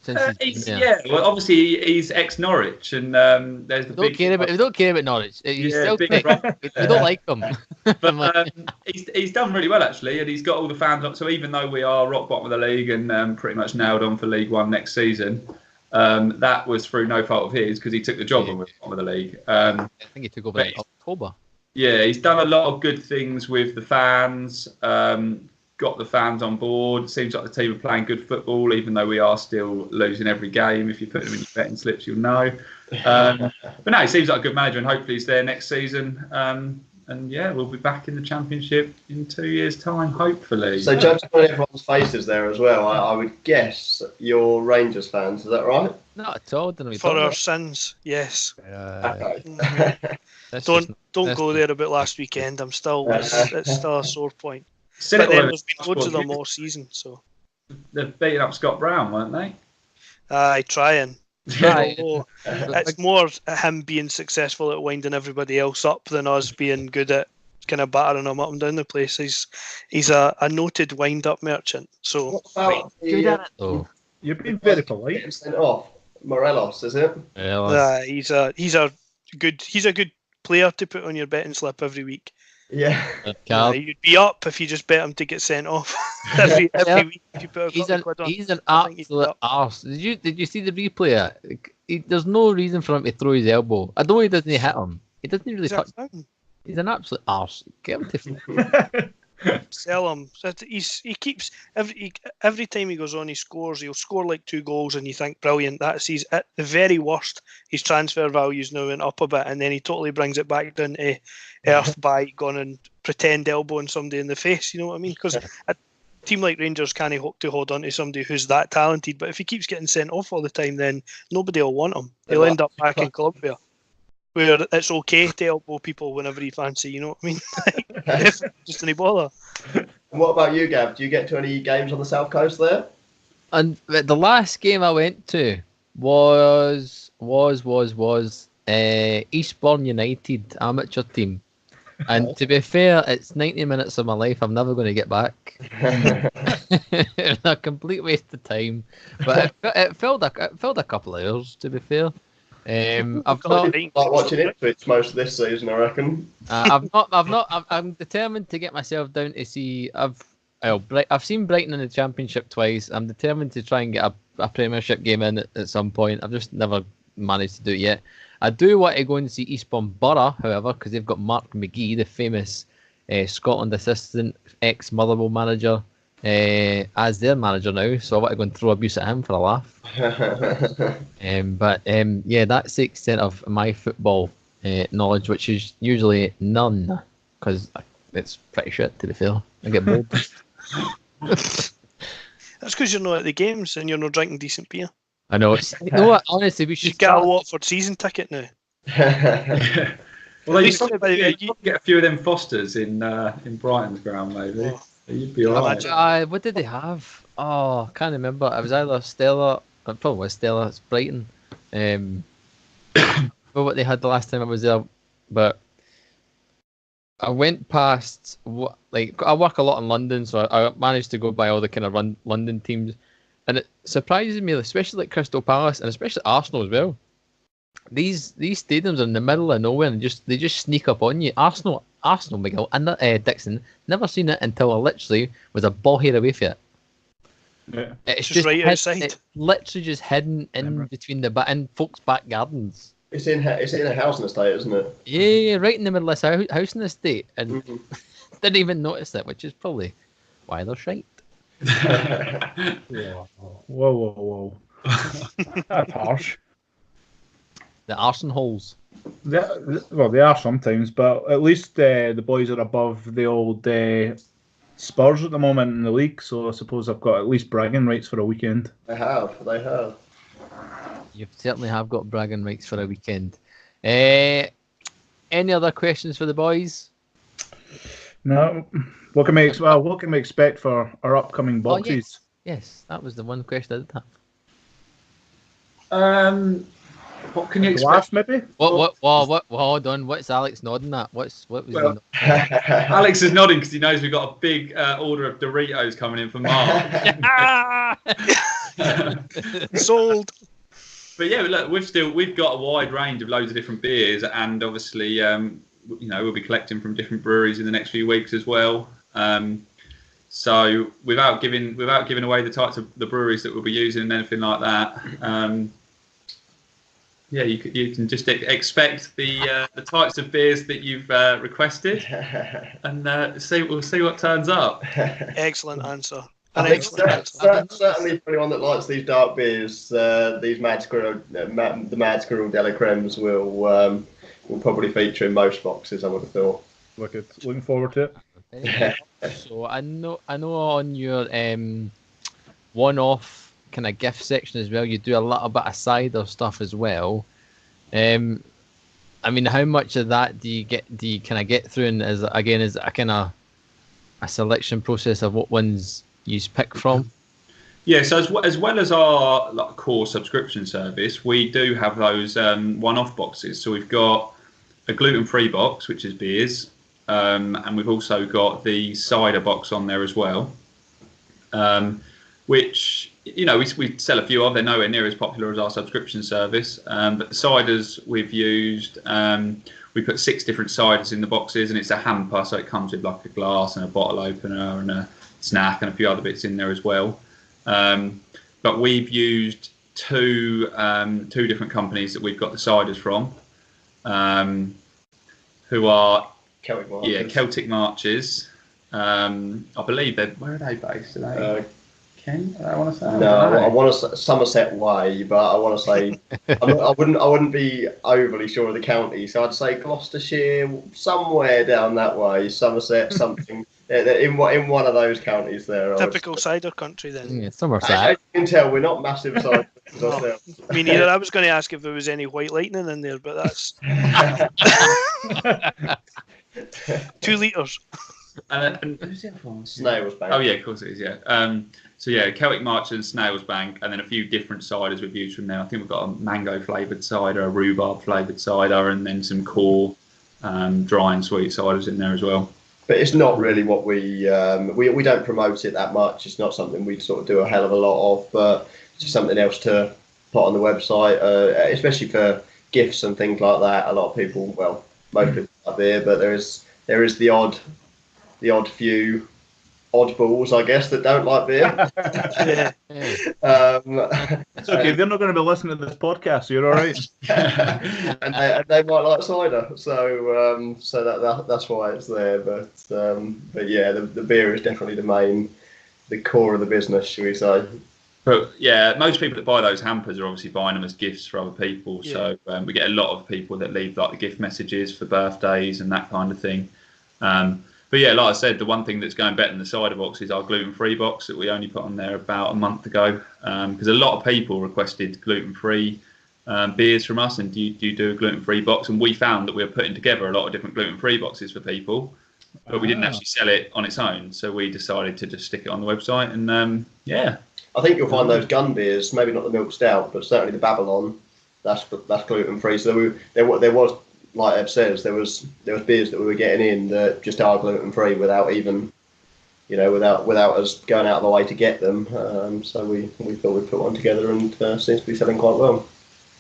S2: Since he's been there?
S5: Well, obviously he's ex-Norwich, and there's the
S2: We don't care about Norwich. He's Celtic.
S5: big
S2: We don't like him.
S5: But he's done really well actually, and he's got all the fans up. So even though we are rock bottom of the league and pretty much nailed on for League One next season, that was through no fault of his because he took the job when we were bottom of the league.
S2: I think he took over in October.
S5: Yeah, he's done a lot of good things with the fans. Got the fans on board. Seems like the team are playing good football, even though we are still losing every game. If you put them in your betting slips, you'll know. But no, he seems like a good manager, and hopefully he's there next season. And yeah, we'll be back in the Championship in 2 years' time, hopefully.
S3: So judging on everyone's faces there as well, I would guess you're Rangers fans. Is that right?
S2: Not at all.
S1: For our sins, yes.
S3: Okay.
S1: Don't go there about last weekend. It's still a sore point.
S5: Still
S1: But then there's been loads of them all season, so.
S5: They're beating up Scott Brown, weren't they?
S1: Trying.
S2: Right.
S1: It's more him being successful at winding everybody else up than us being good at kind of battering him up and down the place. He's a noted wind-up merchant. So
S3: What about
S2: Good at it though.
S4: You're being very polite.
S3: getting sent off? Morelos, is it?
S2: Yeah,
S1: he's a good player to put on your betting slip every week.
S3: Yeah.
S1: You'd be up if you just bet him to get sent off every week. If you put
S2: He's
S1: a couple of quid on.
S2: he's an
S1: I think he'd be
S2: absolute
S1: up.
S2: arse. Did you see the replay? There's no reason for him to throw his elbow. I know he doesn't hit him. He doesn't really touch. He's an absolute arse. Get him to.
S1: Sell him. He keeps every time he goes on, he scores. He'll score like 2 goals, and you think brilliant. That's he's at the very worst. His transfer values now went up a bit, and then he totally brings it back down to earth by going and pretend elbowing somebody in the face. You know what I mean? Because a team like Rangers can't hope to hold on to somebody who's that talented. But if he keeps getting sent off all the time, then nobody will want him. He'll end up back in Columbia, where it's okay to elbow people whenever you fancy, you know what I mean? Just any bother.
S3: What about you, Gav? Do you get to any games on the south coast there?
S2: And the last game I went to was Eastbourne United amateur team. And to be fair, it's 90 minutes of my life I'm never going to get back. A complete waste of time. But it filled a couple of hours, to be fair. I'm
S3: Like watching Ipswich most of this season, I reckon.
S2: I'm determined to get myself down to see. I've seen Brighton in the Championship twice. I'm determined to try and get a Premiership game in at some point. I've just never managed to do it yet. I do want to go and see Eastbourne Borough, however, because they've got Marc McGee, the famous Scotland assistant, ex-Motherwell manager, as their manager now. So I want to go and throw abuse at him for a laugh. Yeah, that's the extent of my football knowledge, which is usually none, because it's pretty shit, to be fair. I get bored.
S1: That's because you're not at the games and you're not drinking decent beer.
S2: I know. You know what? Honestly, we
S1: You
S2: should
S1: get a
S2: start.
S1: Watford season ticket now.
S5: Well, you
S1: least
S5: probably
S1: you-
S5: get a few of them Fosters in Brighton's ground, maybe.
S1: Oh.
S5: You'd be alright.
S2: What did they have? Oh, I can't remember. It was either Stella. It probably was Stella. It's Brighton. But what they had the last time I was there. But I went past. I work a lot in London, so I managed to go by all the kind of London teams, and it surprises me, especially like Crystal Palace and especially Arsenal as well. These stadiums are in the middle of nowhere, and they just sneak up on you. Arsenal, Miguel, and Dixon, never seen it until I literally was a ball hair away from it.
S4: Yeah.
S2: It's
S1: Just right outside.
S2: It's literally just hidden in between in folks' back gardens.
S3: It's in a housing estate, isn't it?
S2: Yeah, right in the middle of this housing estate, and didn't even notice it, which is probably why they're shite.
S4: Whoa. That's harsh.
S2: The arson holes.
S4: Well, they are sometimes, but at least the boys are above the old Spurs at the moment in the league, so I suppose I've got at least bragging rights for a weekend.
S3: They have.
S2: You certainly have got bragging rights for a weekend. Any other questions for the boys?
S4: No. What can we expect for our upcoming boxes?
S2: Yes, that was the one question I did
S5: What can you expect?
S4: Last, maybe?
S2: have. What? Hold on. What's Alex nodding at? What was he nodding at?
S5: Alex is nodding because he knows we've got a big order of Doritos coming in for Marc.
S1: Sold.
S5: But yeah, look, we've got a wide range of loads of different beers, and obviously, we'll be collecting from different breweries in the next few weeks as well. So without giving away the types of the breweries that we'll be using and anything like that, you can just expect the types of beers that you've requested, and we'll see what turns up.
S1: Excellent answer.
S3: I think certainly for anyone that likes these dark beers, these Mad Squirrel Della Cremes will probably feature in most boxes, I would have thought.
S4: Looking forward to it.
S2: So I know on your one-off kind of gift section as well, you do a little bit of cider stuff as well. I mean, how much of that do you kind of get through, and is a kind of a selection process of what ones you pick from?
S5: Yeah, so as well as our core subscription service, we do have those one-off boxes. So we've got a gluten-free box, which is beers, and we've also got the cider box on there as well, which we sell a few of. They're nowhere near as popular as our subscription service, but the ciders we've used, we put 6 different ciders in the boxes, and it's a hamper, so it comes with like a glass and a bottle opener and a snack and a few other bits in there as well. But we've used two different companies that we've got the ciders from, who are Celtic Marches. I believe where are they based? Are they Kent? I want to say.
S3: No, I want to Somerset Way, but I want to say I wouldn't be overly sure of the county, so I'd say Gloucestershire, somewhere down that way, Somerset, something. In one of those counties there.
S1: Typical cider country then.
S2: Yeah, Somerset.
S3: As you can tell, we're not massive cider ourselves.
S1: Me neither. I was going to ask if there was any White Lightning in there, but that's 2 litres.
S5: And who's the other one?
S3: Snails Bank.
S5: Oh yeah, of course it is. Yeah. So yeah, Celtic March and Snails Bank, and then a few different ciders we've used from there. I think we've got a mango flavoured cider, a rhubarb flavoured cider, and then some core dry and sweet ciders in there as well.
S3: But it's not really what we don't promote it that much. It's not something we sort of do a hell of a lot of, but it's just something else to put on the website, especially for gifts and things like that. A lot of people, well, most people like beer, but there is the odd few oddballs, I guess, that don't like beer.
S4: It's okay. They're not going to be listening to this podcast, so you're all right.
S3: and they might like cider, so that's why it's there. But yeah, the beer is definitely the core of the business, should we say?
S5: But yeah, most people that buy those hampers are obviously buying them as gifts for other people.
S1: Yeah.
S5: So we get a lot of people that leave like the gift messages for birthdays and that kind of thing. But yeah, like I said, the one thing that's going better than the cider box is our gluten-free box that we only put on there about a month ago, because a lot of people requested gluten-free beers from us, and do you do a gluten-free box? And we found that we were putting together a lot of different gluten-free boxes for people, but we didn't actually sell it on its own. So we decided to just stick it on the website, and yeah.
S3: I think you'll find those gun beers, maybe not the milk stout, but certainly the Babylon, that's gluten-free. So there was. Like Eb says, there was beers that we were getting in that just are gluten free without even, without us going out of the way to get them. So we thought we'd put one together, and seems to be selling quite well.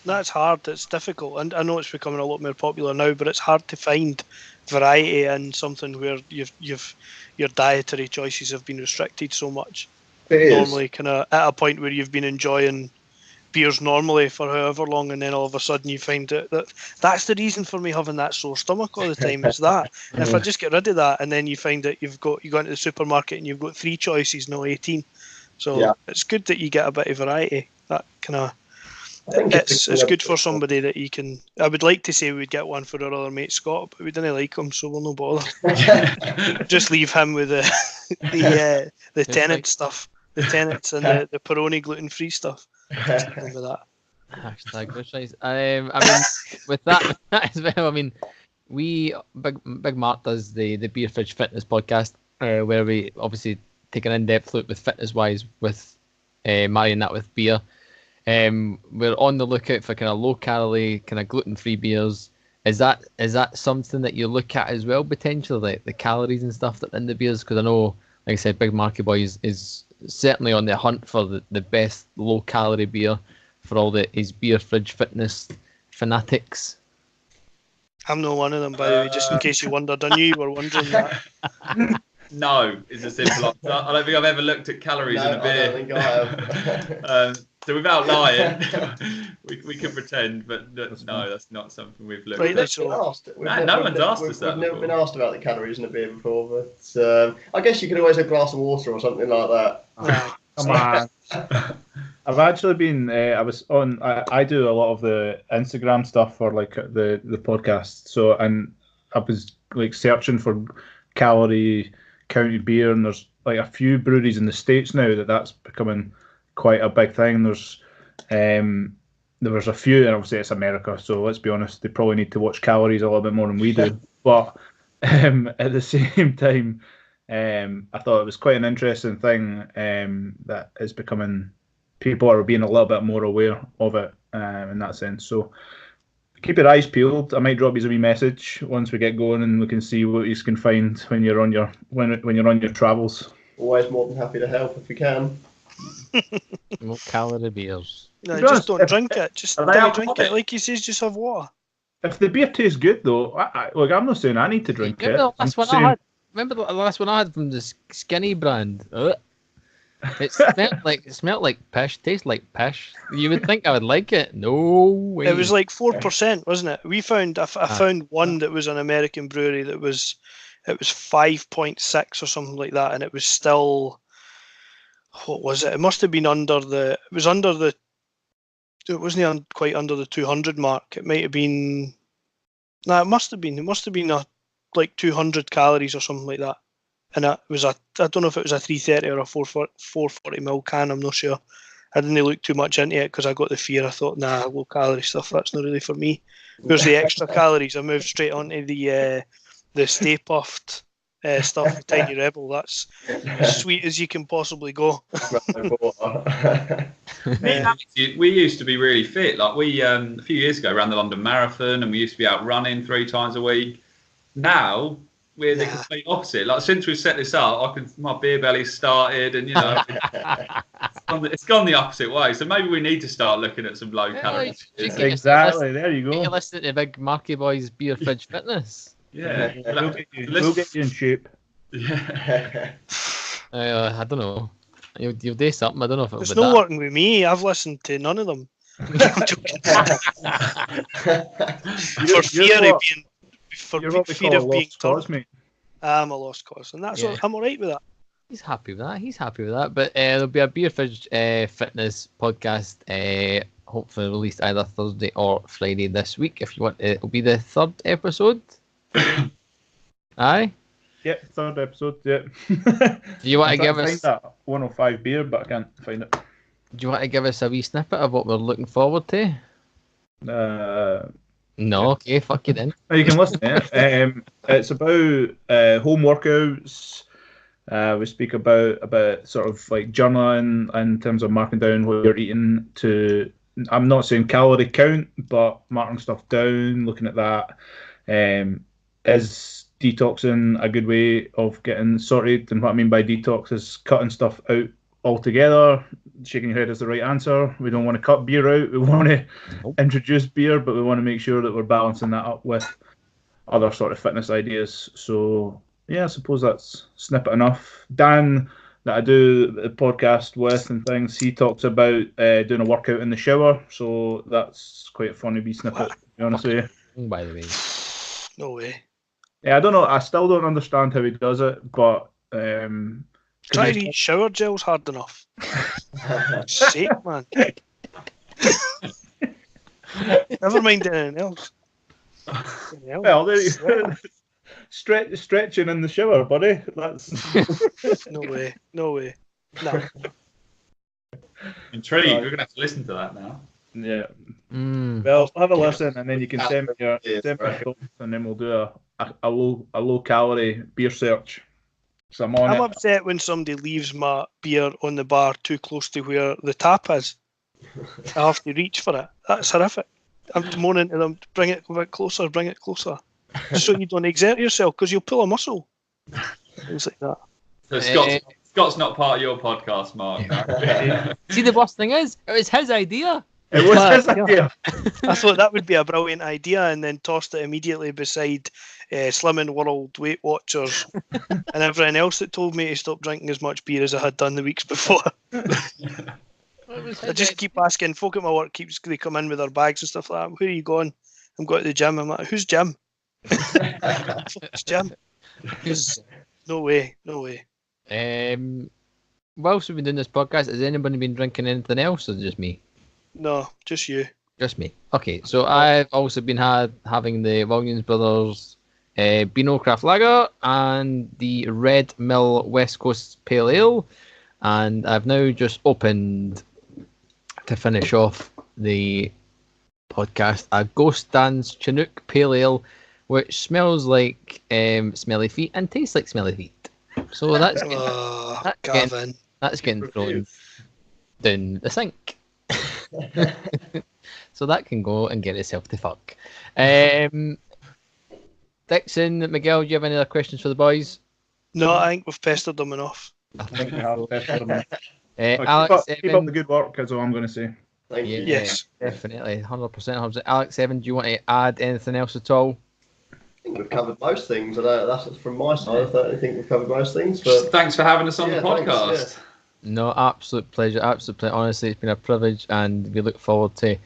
S1: That's hard. It's difficult, and I know it's becoming a lot more popular now. But it's hard to find variety in something where your dietary choices have been restricted so much.
S3: It is.
S1: Normally, kind of at a point where you've been enjoying beers normally for however long, and then all of a sudden you find out that's the reason for me having that sore stomach all the time. Is that if I just get rid of that, and then you find that you go into the supermarket and you've got 3 choices, no 18. So it's good that you get a bit of variety. That kind of it's good for somebody that you can. I would like to say we'd get one for our other mate Scott, but we didn't like him, so we'll no bother. Just leave him with the Tennant stuff, the Tennants and the Peroni gluten-free stuff. Just leave him with that.
S2: Hashtag no choice. I mean, with that as well. I mean, Big Marc does the Beer Fridge Fitness podcast, where we obviously take an in-depth look with fitness-wise with marrying that with beer. We're on the lookout for kind of low-calorie, kind of gluten-free beers. Is that something that you look at as well, potentially, like the calories and stuff that are in the beers? Because I know, like I said, Big Marky Boy is certainly on the hunt for the best low-calorie beer for all his Beer Fridge Fitness fanatics.
S1: I'm not one of them, by the way, just in case you wondered. I knew you were wondering that.
S5: No, is a simple answer. I don't think I've ever looked at calories in a beer.
S3: I don't think I have.
S5: So without lying, we can pretend, but no, that's not something we've looked at. No one's asked us that.
S3: We've never been asked about the calories in a beer before, but I guess you could always have a glass of water or something like that.
S4: Come on. I've actually been. I do a lot of the Instagram stuff for like the podcast. So, and I was like searching for calorie counted beer, and there's like a few breweries in the States now that's becoming quite a big thing. There was a few, and obviously it's America, so let's be honest, they probably need to watch calories a little bit more than we do. But at the same time, I thought it was quite an interesting thing that is becoming, people are being a little bit more aware of it in that sense. So keep your eyes peeled. I might drop you a wee message once we get going, and we can see what you can find when you're on your when you're on your travels.
S3: Always more than happy to help if we can.
S2: No calorie beers.
S1: No, just don't drink it. Just don't drink it. Like he says, just have water.
S4: If the beer tastes good, though, I'm not saying I need to drink it.
S2: Remember the last one I had from the Skinny brand? It smelled like pish. Tastes like pish. You would think I would like it. No way.
S1: It was like 4%, wasn't it? We found I found one that was an American brewery that was 5.6 or something like that, and it was still. What was it? It must have been under the. It was under the. It wasn't quite under the 200 mark. It might have been. No, it must have been. It must have been like 200 calories or something like that. And it was I don't know if it was a 330 or a 440 ml can. I'm not sure. I didn't look too much into it because I got the fear. I thought, nah, low calorie stuff, that's not really for me. Where's the extra calories? I moved straight onto the Stay Puffed stuff, Tiny Rebel. That's as sweet as you can possibly go.
S5: We used to be really fit. Like we a few years ago ran the London Marathon, and we used to be out running 3 times a week. Now we're the complete opposite. Like since we've set this up, my beer belly's started, and it's gone the opposite way. So maybe we need to start looking at some low calories.
S4: Exactly. There you go.
S2: You listen to Big Marky Boy's Beer Fridge Fitness.
S5: Yeah,
S4: we'll get you in shape.
S5: Yeah.
S2: I don't know. You'll do something. I don't know if
S1: it's not working with me. I've listened to none of them. I'm joking. For fear of being
S4: cause, mate.
S1: I'm a lost cause, and that's I'm all right with that.
S2: He's happy with that. But there'll be a Beer Fridge Fitness podcast. Hopefully released either Thursday or Friday this week. If you want, it'll be the 3rd episode. Aye.
S4: Yep, 3rd episode. Yep.
S2: Do you want to give us
S4: that 105 beer, but I can't find it.
S2: Do you want to give us a wee snippet of what we're looking forward to? No, okay, fuck you then.
S4: You can listen to it. It's about home workouts. We speak about sort of like journaling in terms of marking down what you're eating. I'm not saying calorie count, but marking stuff down, looking at that. Is detoxing a good way of getting sorted? And what I mean by detox is cutting stuff out altogether. Shaking your head is the right answer. We don't want to cut beer out. We want to introduce beer, but we want to make sure that we're balancing that up with other sort of fitness ideas. So yeah, I suppose that's snippet enough. Dan that I do the podcast with and things, he talks about doing a workout in the shower. So that's quite a funny wee snippet, to be honest with you.
S2: By the way,
S1: No way.
S4: Yeah, I don't know. I still don't understand how he does it, but
S1: Try to eat shower gels hard enough. Sake, man. Never mind anything else.
S4: well, there you go. Stretching in the shower, buddy. That's
S1: No way. No.
S5: Intrigued. We're gonna have to listen to that now.
S4: yeah.
S2: Mm.
S4: Well, have a listen, and then you can send me your thoughts, and then we'll do a low calorie beer search. So I'm on
S1: I'm
S4: it.
S1: upset when somebody leaves my beer on the bar too close to where the tap is. I have to reach for it. That's horrific. I'm moaning to them, bring it a bit closer, just so you don't exert yourself, because you'll pull a muscle. Things like that.
S5: So Scott's not part of your podcast, Mark.
S2: See, the worst thing is, it was his idea.
S4: It was his idea.
S1: I thought that would be a brilliant idea, and then tossed it immediately beside Slimming World, Weight Watchers, and everything else that told me to stop drinking as much beer as I had done the weeks before. I just keep asking. Folk at my work they come in with their bags and stuff like that. Where are you going? I'm going to the gym. I'm like, who's Jim? It's Jim. No way.
S2: Whilst we've been doing this podcast, has anybody been drinking anything else, or just me?
S1: No, just you.
S2: Just me. Okay, so I've also been having the Williams Brothers Beano Craft Lager and the Red Mill West Coast Pale Ale, and I've now just opened, to finish off the podcast, a Ghost Dance Chinook Pale Ale, which smells like smelly feet and tastes like smelly feet. So that's
S1: Gavin.
S2: That's getting thrown down the sink. So that can go and get itself to fuck. Dixon, Miguel, do you have any other questions for the boys?
S1: No, I think we've pestered them enough.
S2: I think
S4: Alex, keep up the good work, is all I'm going to say.
S3: Thank you.
S1: Yes.
S2: Definitely, 100%. Alex, Evan, do you want to add anything else at all?
S3: I think we've covered most things. That's from my side. I think we've covered most things. But
S5: Thanks for having us on the
S3: thanks,
S5: podcast.
S2: No, absolute pleasure. Honestly, it's been a privilege, and we look forward to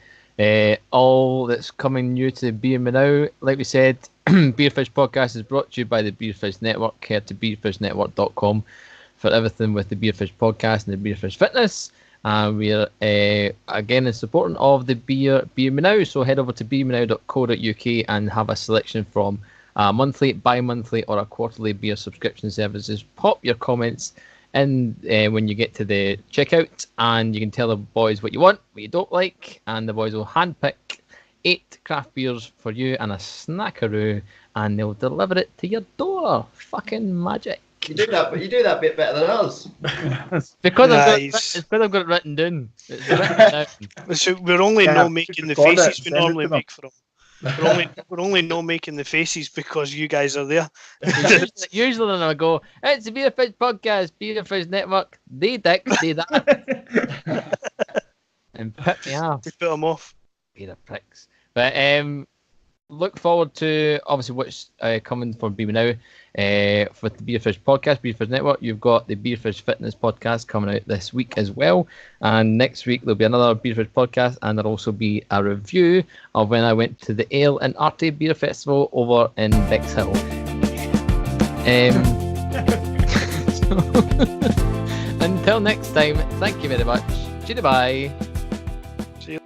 S2: all that's coming new to Beer Me Now. Like we said, Beerfish Podcast is brought to you by the Beerfish Network. Head to beerfishnetwork.com for everything with the Beerfish Podcast and the Beerfish Fitness. And we're again in supporting of the Beer Me Now. So head over to beermenow.co.uk and have a selection from a monthly, bi-monthly, or a quarterly beer subscription services. Pop your comments in when you get to the checkout, and you can tell the boys what you want, what you don't like, and the boys will handpick 8 craft beers for you and a snackaroo, and they'll deliver it to your door. Fucking magic.
S3: you do that, but you do that bit better than us.
S2: Because
S1: Nice.
S2: I've got it written down. It's written down.
S1: So we're only
S4: Yeah,
S1: not making the
S4: record it,
S1: faces we
S4: send it
S1: normally
S4: to them.
S1: make for them. We're only not making the faces because you guys are there.
S2: Usually when I go, it's the Beerfish Podcast, Beerfish Network, they dicks say that. And put me off.
S1: We put them off.
S2: Beer pricks. But look forward to obviously what's coming from Beer Me Now for the Beerfish Podcast, Beerfish Network. You've got the Beerfish Fitness Podcast coming out this week as well, and next week there'll be another Beerfish Podcast, and there'll also be a review of when I went to the Ale and Arte Beer Festival over in Bexhill. Until next time, thank you very much. Bye.
S1: See you.